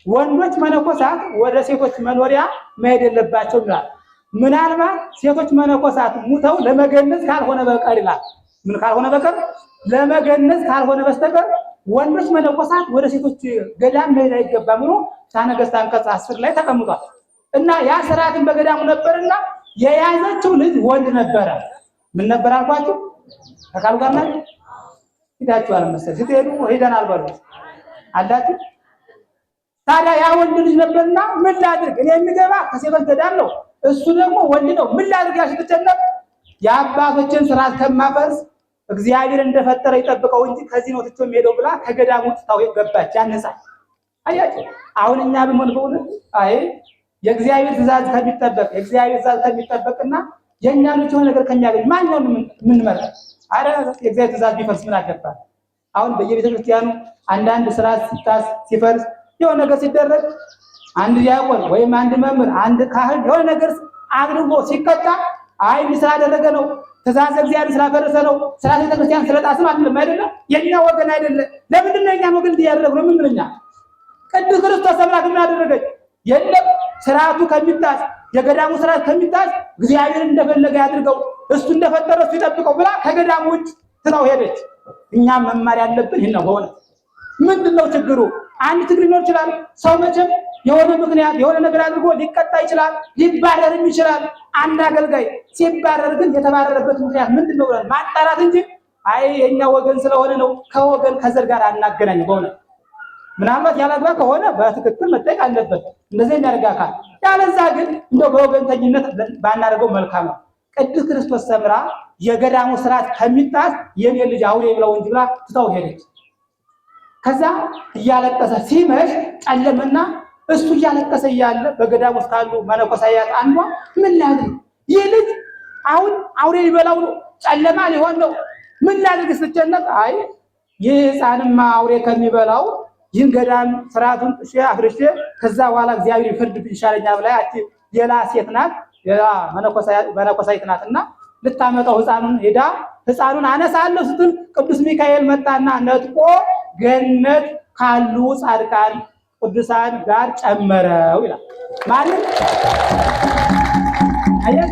B: ወንዶች መነኮሳት ወደ ሴቶች መኖሪያ መሄድ የለባቸውም ይላል። ምናልባት ሴቶች መነኮሳት ሙተው ለመገነዝ ካልሆነ በቀር ይላል። ምን ካልሆነ በቀር ለመገነዝ ካልሆነ በስተቀር ወንዶች መነኮሳት ወደ ሴቶች ገዳም መሄድ አይገባም ብሎ ነገሥት አንቀጽ 10 ላይ ተቀምጧል። እና ያ ስርዓትን በገዳሙ ነበርና የያዘችው ልጅ ወንድ ነበረ። ምን ነበር አልኳችሁ? ተካሉ ጋር ማለት ሂዳችኋል መሰለኝ። ስትሄዱ ሄደናል በሉ አላችሁ። ታዲያ ያ ወንድ ልጅ ነበርና ምን ላድርግ እኔ የሚገባ ከሴቶች ገዳም ነው፣ እሱ ደግሞ ወንድ ነው። ምን ላድርግ ያሽተጨነቅ የአባቶችን ስርዓት ከማፈርስ እግዚአብሔር እንደፈጠረ ይጠብቀው እንጂ ከዚህ ነው ትቶ የሚሄደው ብላ ከገዳሙ ታው ገባች። ያነጻ አያችሁ። አሁን እኛ ብንሆን በእውነት አይ የእግዚአብሔር ትእዛዝ ከሚጠበቅ የእግዚአብሔር ትእዛዝ ከሚጠበቅና የኛ ልጅ የሆነ ነገር ከሚያገኝ ማን ነው ምን መረጥ? አረ የእግዚአብሔር ትእዛዝ ቢፈርስ ምን አገባል? አሁን በየቤተ ክርስቲያኑ አንዳንድ ስርዓት ሲፈርስ የሆነ ነገር ሲደረግ አንድ ዲያቆን ወይም አንድ መምህር አንድ ካህን የሆነ ነገር አድርጎ ሲቀጣ አይ ስላደረገ ነው ትእዛዝ እግዚአብሔር ስላፈረሰ ነው ስርዓተ ቤተ ክርስቲያን ስለጣሰ አይደለም የኛ ወገን አይደለም። ለምንድን ነው የኛን ወገን እንዲያደርግ ነው? ምን ምንኛ ቅዱስ ክርስቶስ ሰብራ ምን አደረገች? የለም ስርዓቱ ከሚጣስ የገዳሙ ስርዓት ከሚጣስ እግዚአብሔር እንደፈለገ ያድርገው እሱ እንደፈጠረ እሱ ይጠብቀው ብላ ከገዳሙ ውጭ ትታው ሄደች። እኛም መማር ያለብን ይሄን ነው። በእውነት ምንድነው ችግሩ? አንድ ችግር ሊኖር ይችላል። ሰው መቼም የሆነ ምክንያት የሆነ ነገር አድርጎ ሊቀጣ ይችላል፣ ሊባረርም ይችላል። አንድ አገልጋይ ሲባረር ግን የተባረረበት ምክንያት ምንድነው ብለን ማጣራት እንጂ አይ የኛ ወገን ስለሆነ ነው ከወገን ከዘር ጋር አናገናኝ። በእውነት ምናልባት ያላግባ ከሆነ በትክክል መጠየቅ አለበት እንደዚህ የሚያደርጋካል። ያለዛ ግን እንደው በወገንተኝነት ባናደርገው መልካም ነው። ቅዱስ ክርስቶስ ሰምራ የገዳሙ ስርዓት ከሚጣስ የኔ ልጅ አውሬ ብለው እንጂ ብላ ትታው ሄደች። ከዛ እያለቀሰ ሲመሽ ጨለመና እሱ እያለቀሰ እያለ በገዳሙ ውስጥ ካሉ መነኮሳያት አንዷ ምን ላድርግ ይህ ልጅ አሁን አውሬ ሊበላው ነው፣ ጨለማ ሊሆን ነው፣ ምን ላድርግ ስትጨነቅ አይ ይህ ሕፃንማ አውሬ ከሚበላው ይህን ገዳም ስርዓቱን ጥሼ አፍርሼ ከዛ በኋላ እግዚአብሔር ፍርድ ይሻለኛል ብላ ያቺ ሌላ ሴት ናት፣ ሌላ መነኮሳይት ናትና ልታመጣው ሕፃኑን ሄዳ ሕፃኑን አነሳለሁ ስትል ቅዱስ ሚካኤል መጣና ነጥቆ ገነት ካሉ ጻድቃን ቅዱሳን ጋር ጨመረው ይላል። ማለት አየህ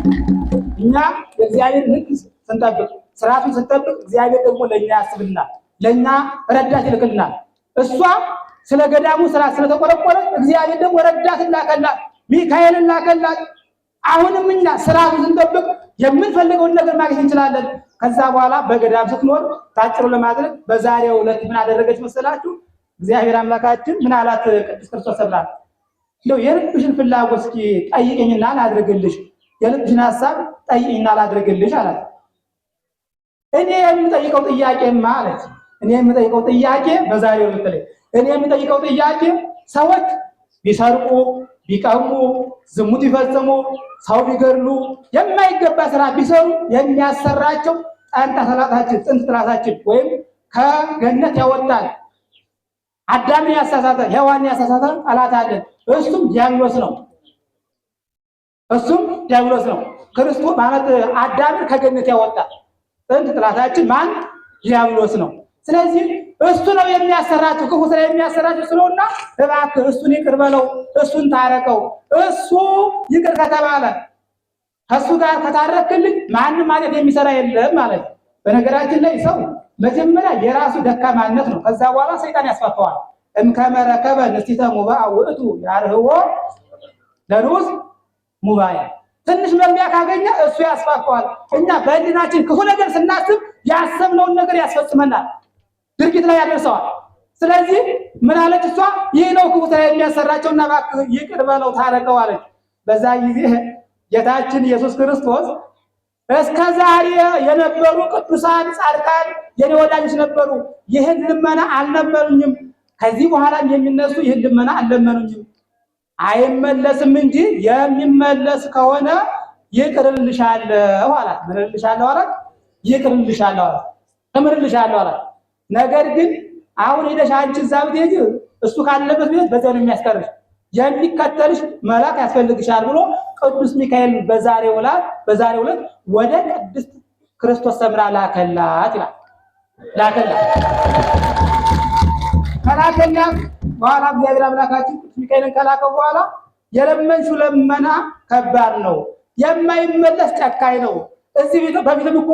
B: እኛ የእግዚአብሔር ሕግ ስንጠብቅ ስርዓቱን ስንጠብቅ እግዚአብሔር ደግሞ ለኛ ያስብልናል፣ ለኛ ረዳት ይልክልናል። እሷ ስለ ገዳሙ ስርዓት ስለተቆረቆረ እግዚአብሔር ደግሞ ረዳት ላከላት፣ ሚካኤልን ላከላት። አሁንም እኛ ስርዓቱን ስንጠብቅ የምንፈልገውን ነገር ማግኘት እንችላለን። ከዛ በኋላ በገዳም ስትኖር ታጭሩ ለማድረግ በዛሬው ዕለት ምን አደረገች መሰላችሁ? እግዚአብሔር አምላካችን ምን አላት? ቅዱስ ክርስቶስ ሰምራ እንደው የልብሽን ፍላጎት እስኪ ጠይቂኝና ላድርግልሽ፣ የልብሽን ሐሳብ ጠይቂኝና ላድርግልሽ አላት። እኔ የምጠይቀው ጥያቄማ አለች፣ እኔ የምጠይቀው ጥያቄ በዛሬው ዕለት ላይ እኔ የምጠይቀው ጥያቄ ሰዎች ቢሰርቁ ቢቀሙ ዝሙት ቢፈጽሙ ሰው ቢገድሉ የማይገባ ስራ ቢሰሩ የሚያሰራቸው ጥንት ጠላታችን ወይም ከገነት ያወጣን አዳምን ያሳሳተ ሔዋንን ያሳሳተ ጠላት አለን። እሱም ዲያብሎስ ነው። እሱም ዲያብሎስ ነው። ክርስቶስ ማለት አዳምን ከገነት ያወጣ ጥንት ጠላታችን ማን? ዲያብሎስ ነው። ስለዚህ እሱ ነው የሚያሰራቸው፣ ክፉ ስራ የሚያሰራቸው ስለሆነ እባክህ እሱን ይቅር በለው፣ እሱን ታረቀው። እሱ ይቅር ከተባለ ከሱ ጋር ከታረክልኝ ማንም ማለት የሚሰራ የለም ማለት። በነገራችን ላይ ሰው መጀመሪያ የራሱ ደካማነት ነው፣ ከዛ በኋላ ሰይጣን ያስፋፋዋል። እምከመረከበ ንስቲተ ሙባእ ውእቱ ያርህዎ ለንዑስ ሙባያ። ትንሽ መግቢያ ካገኘ እሱ ያስፋፋዋል። እኛ በህሊናችን ክፉ ነገር ስናስብ ያሰብነውን ነገር ያስፈጽመናል፣ ድርጊት ላይ ያደርሰዋል። ስለዚህ ምን አለች እሷ? ይህ ነው ክፉ ስራ የሚያሰራቸውና እባክህ ይቅር በለው ታረቀው አለች። በዛ ጊዜ ጌታችን ኢየሱስ ክርስቶስ እስከ ዛሬ የነበሩ ቅዱሳን ጻድቃን የኔ ወዳጆች ነበሩ፣ ይህን ልመና አልነበሩኝም፣ ከዚህ በኋላ የሚነሱ ይህን ልመና አልለመኑኝም፣ አይመለስም እንጂ የሚመለስ ከሆነ ይቅርልሻለሁ አላት። ምንልሻለሁ አላት? ይቅርልሻለሁ አላት፣ እምርልሻለሁ አላት። ነገር ግን አሁን ሄደሽ አንቺ እዛ ብትሄጂ እሱ ካለበት ቤት በዛው ነው የሚያስቀርሽ፣ የሚከተልሽ መልአክ ያስፈልግሻል ብሎ ቅዱስ ሚካኤል በዛሬው ዕለት ወደ ቅድስት ክርስቶስ ሰምራ ላከላት ይላል። ላከላት ከላከላት በኋላ እግዚአብሔር አምላካችን ሚካኤልን ከላከው በኋላ የለመንሽው ለመና ከባድ ነው፣ የማይመለስ ጨካኝ ነው። እዚህ በፊትም እኮ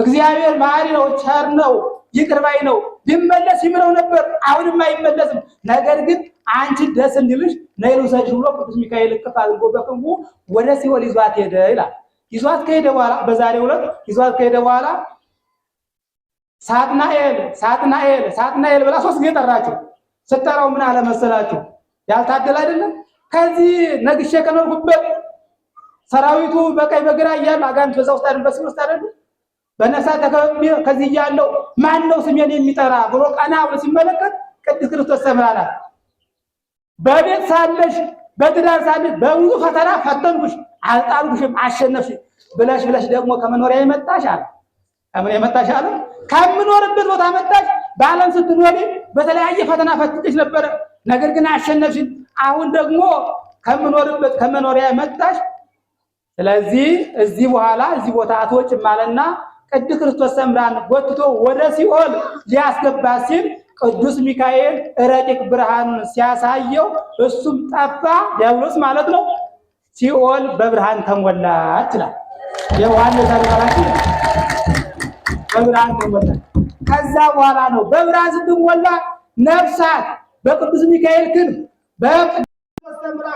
B: እግዚአብሔር መሐሪ ነው፣ ቸር ነው፣ ይቅር ባይ ነው። ቢመለስ ይምረው ነበር፣ አሁንም አይመለስም። ነገር ግን አንቺ ደስ እንዲልሽ ነይ ልውሰድሽ ብሎ ቅዱስ ሚካኤል እቅፍ አድርጎ በክንፉ ወደ ሲኦል ይዟት ሄደ ይላል። ይዟት ከሄደ በኋላ በዛሬው ዕለት ይዟት ከሄደ በኋላ ሳጥናኤል ሳጥናኤል ሳጥናኤል ብላ 3 ጊዜ ጠራቸው። ስትጠራው ምን አለ መሰላችሁ? ያልታደለ አይደለም። ከዚህ ነግሼ ከኖርኩበት ሰራዊቱ በቀኝ በግራ እያሉ አጋንንት በዛ ውስጥ አይደል በስም ውስጥ አይደል በነፍሳት ተከብቤ ከዚህ እያለሁ ማን ነው ስሜን የሚጠራ ብሎ ቀና ብሎ ሲመለከት ቅድስት ክርስቶስ ሰምራ ናት። በቤት ሳለሽ በትዳር ሳለሽ በብዙ ፈተና ፈተንኩሽ፣ አልጣልኩሽም፣ አሸነፍሽ ብለሽ ደግሞ ከመኖሪያ የመጣሽ አለ። ከምን የመጣሽ አለ? ከምኖርበት ቦታ መጣሽ። በዓለም ስትኖሪ በተለያየ ፈተና ፈትንሽ ነበረ፣ ነገር ግን አሸነፍሽ። አሁን ደግሞ ከምኖርበት ከመኖሪያ መጣሽ። ስለዚህ እዚህ በኋላ እዚህ ቦታ አትወጭም አለና ቅድስት ክርስቶስ ሰምራን ጎትቶ ወደ ሲኦል ሊያስገባት ሲል ቅዱስ ሚካኤል ረቂቅ ብርሃኑን ሲያሳየው እሱም ጠፋ፣ ዲያብሎስ ማለት ነው። ሲኦል በብርሃን ተሞላች ይላል ዮሐንስ አስተማሪ። በብርሃን ተሞላች። ከዛ በኋላ ነው በብርሃን ስትሞላ ነፍሳት በቅዱስ ሚካኤል ክንፍ በቅዱስ ሰምራ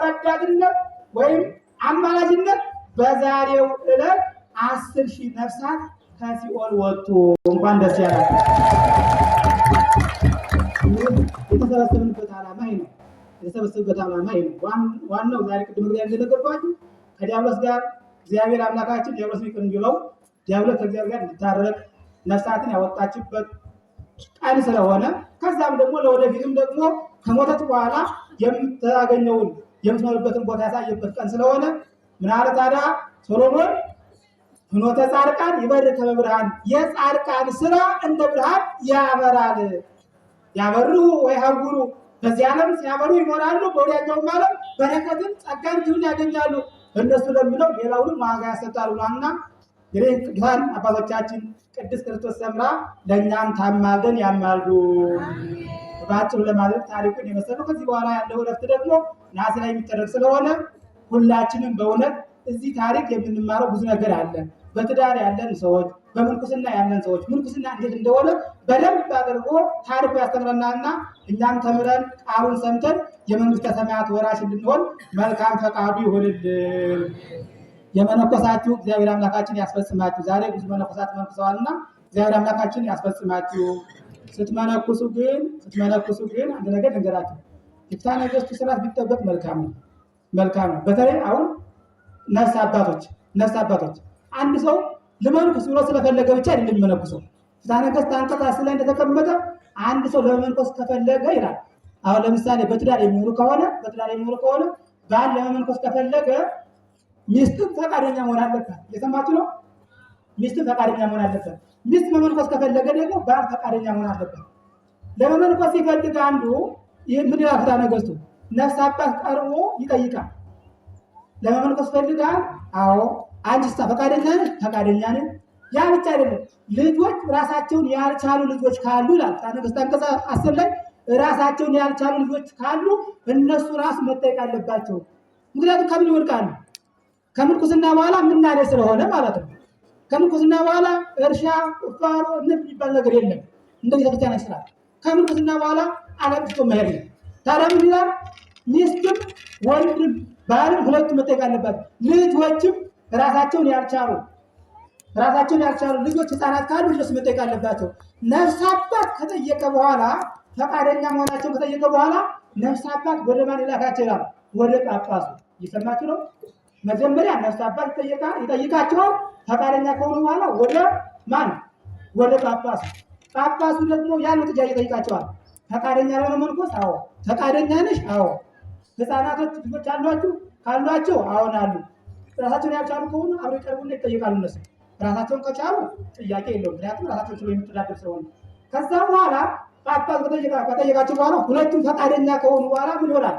B: ረዳትነት ወይም አማላጅነት በዛሬው ዕለት 10,000 ነፍሳት ከሲኦል ወጡ። እንኳን ደስ ያላችሁ። የተሰበሰብንበት ዓላማ ይሄ ነው። የተሰበሰብበት ዓላማ ይሄ ነው። ዋናው ዛሬ ቅድም እንደነገርኳችሁ ከዲያብሎስ ጋር እግዚአብሔር አምላካችን ዲያብሎስ ይቅር እንዲለው ዲያብሎስ ከእግዚአብሔር ጋር እንዲታረቅ ነፍሳትን ያወጣችበት ቀን ስለሆነ ከዛም ደግሞ ለወደፊትም ደግሞ ከሞተች በኋላ የምታገኘውን የምትኖርበትን ቦታ ያሳየበት ቀን ስለሆነ ምን አለ ታዲያ ሶሎሞን ፍኖተ ጻድቃን ይበርህ ከመ ብርሃን፣ የጻድቃን ስራ እንደ ብርሃን ያበራል። ያበሩ ወይ ሀጉሩ በዚህ ዓለም ሲያበሩ ይኖራሉ፣ በወዲያኛውም ዓለም በረከትን ጸጋን ክብርን ያገኛሉ። እነሱ ለሚለው ሌላውንም ዋጋ ያሰጣሉና እንግዲህ ቅዱሳን አባቶቻችን ቅድስት ክርስቶስ ሰምራ ለእኛም ታማልደን ያማልዱ። ባጭሩ ለማለት ታሪኩን የመሰለው ከዚህ በኋላ ያለው ዕረፍት ደግሞ ነሐሴ ላይ የሚደረግ ስለሆነ ሁላችንም በእውነት እዚህ ታሪክ የምንማረው ብዙ ነገር አለ። በትዳር ያለን ሰዎች፣ በምንኩስና ያለን ሰዎች ምንኩስና እንዴት እንደሆነ በደንብ አድርጎ ታሪኩ ያስተምረናልና እኛም ተምረን ቃሉን ሰምተን የመንግስተ ሰማያት ወራሽ እንድንሆን መልካም ፈቃዱ ይሁንልን። የመነኮሳችሁ እግዚአብሔር አምላካችን ያስፈጽማችሁ። ዛሬ ብዙ መነኮሳት መንኩሰዋልና እግዚአብሔር አምላካችን ያስፈጽማችሁ። ስትመነኩሱ ግን አንድ ነገር ልንገራችሁ። የፍትሐ ነገሥቱ ስርዓት ቢጠበቅ መልካም ነው። በተለይ አሁን ነፍስ አባቶች አንድ ሰው ለመንኩስ ብሎ ስለፈለገ ብቻ አይደለም የሚመነኩሰው። ፍትሐ ነገሥት አንቀጽ 10 ላይ እንደተቀመጠ አንድ ሰው ለመንኩስ ከፈለገ ይላል። አሁን ለምሳሌ በትዳር የሚኖሩ ከሆነ ባል ለመንኩስ ከፈለገ ሚስትም ፈቃደኛ መሆን አለበት። የሰማችሁ ነው። ሚስትም ፈቃደኛ መሆን አለበት። ሚስት መመንኮስ ከፈለገ ደግሞ ባል ፈቃደኛ መሆን አለበት። ለመመንኮስ ሲፈልግ አንዱ ይህ ምን ይላል ፍትሐ ነገሥቱ? ነፍስ አባት ቀርቦ ይጠይቃል። ለመመንኮስ ፈልጋል? አዎ። አንቺስ ፈቃደኛ ነሽ? ፈቃደኛ ነኝ። ያ ብቻ አይደለም፣ ልጆች ራሳቸውን ያልቻሉ ልጆች ካሉ ይላል ፍትሐ ነገሥት አንቀጽ 10 ላይ ራሳቸውን ያልቻሉ ልጆች ካሉ እነሱ ራስ መጠየቅ አለባቸው። ምክንያቱም ከምን ይወድቃሉ? ከምንኩስና በኋላ ምናለ ስለሆነ ማለት ነው። ከምንኩስና በኋላ እርሻ፣ ቁፋሮ፣ ንግድ የሚባል ነገር የለም። እንደዚህ ተብቻና ይስራል። ከምንኩስና በኋላ ዓለም ትቶ መሄድ ነው። ታዲያ ምን ይላል? ሚስትም ወንድም ባልም ሁለቱም መጠየቅ አለባቸው። ልጆችም ራሳቸውን ያልቻሉ ልጆች ህፃናት ካሉ ልጆች መጠየቅ አለባቸው። ነፍስ አባት ከጠየቀ በኋላ ፈቃደኛ መሆናቸውን ከጠየቀ በኋላ ነፍስ አባት ወደ ማን ይላካቸው ይላል? ወደ ጳጳሱ። እየሰማችሁ ነው። መጀመሪያ ነፍስ አባት ይጠይቃቸዋል። ፈቃደኛ ከሆኑ በኋላ ወደ ማን? ወደ ጳጳሱ። ጳጳሱ ደግሞ ያለው ጥያቄ ይጠይቃቸዋል። ፈቃደኛ ለመንኮስ? አዎ። ፈቃደኛ ነሽ? አዎ። ህፃናቶች ልጆች ካሏቸው? አዎን አሉ። ራሳቸውን ያልቻሉ ከሆኑ አብረው ይቀርቡና ይጠይቃሉ። እነሱ ራሳቸውን ከቻሉ ጥያቄ የለውም፣ ምክንያቱም ራሳቸውን ችሎ የሚተዳደር ስለሆነ። ከዛ በኋላ ጳጳስ ከጠየቃቸው በኋላ ሁለቱም ፈቃደኛ ከሆኑ በኋላ ምን ይሆናል?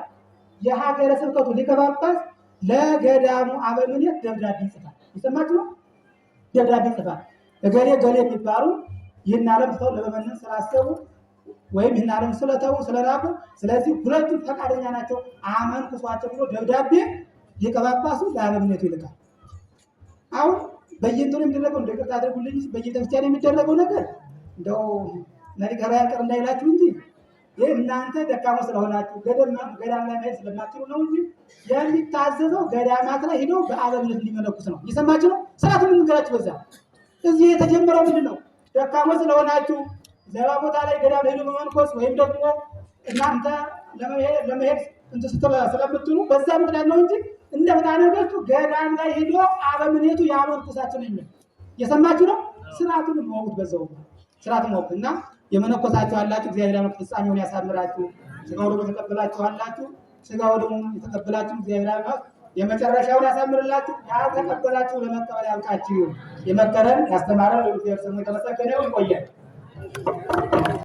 B: የሀገረ ስብከቱ ሊቀ ጳጳስ ለገዳሙ አበምኔት ደብዳቤ ይጽፋል። ይሰማችሁ ነው። ደብዳቤ ይጽፋል። ገሌ የሚባሉ ይህን ዓለም ሰው ለመመነን ስላሰቡ
C: ወይም ይህን ዓለም ስለተው ስለራቁ፣ ስለዚህ ሁለቱም ፈቃደኛ ናቸው አመንኩሷቸው ብሎ ደብዳቤ ሊቀ ጳጳሱ ለአበምኔቱ ይልካል። አሁን በየእንትኑ የሚደረገው እንደ ቅርታ አድርጉልኝ በየቤተክርስቲያን የሚደረገው ነገር እንደው ገበያ ቅር እንዳይላችሁ እንጂ ይህ እናንተ ደካማ ስለሆናችሁ ገዳም ላይ መሄድ ስለማትችሉ ነው እንጂ የሚታዘዘው ገዳማት ላይ ሂደው በአበምኔት እንዲመነኩስ ነው። እየሰማችሁ ነው። ስርዓቱን እንገራችሁ። በዛ እዚህ የተጀመረው ምንድን ነው? ደካማ ስለሆናችሁ ሌላ ቦታ ላይ ገዳም ሄዱ በመንኮስ ወይም ደግሞ እናንተ ለመሄድ ስለምትሉ በዛ ምክንያት ነው እንጂ እንደ ነገርቱ ገዳም ላይ ሄዶ አበምኔቱ ያመንኩሳችሁ ነው የሚል እየሰማችሁ ነው። ስርዓቱን ወቁት። በዛው ስርዓቱን ወቁት እና የመነኮሳችሁ አላችሁ። እግዚአብሔር አምላክ ፍጻሜውን ያሳምራችሁ። ስጋው ደግሞ ተቀበላችሁ። ስጋው ደግሞ የተቀበላችሁ እግዚአብሔር አምላክ የመጨረሻውን ያሳምርላችሁ። ያልተቀበላችሁ ለመቀበል ያብቃችሁ። የመከረን ያስተማረን እግዚአብሔር ስሙ የተመሰገነ ይሁን። ይቆያል።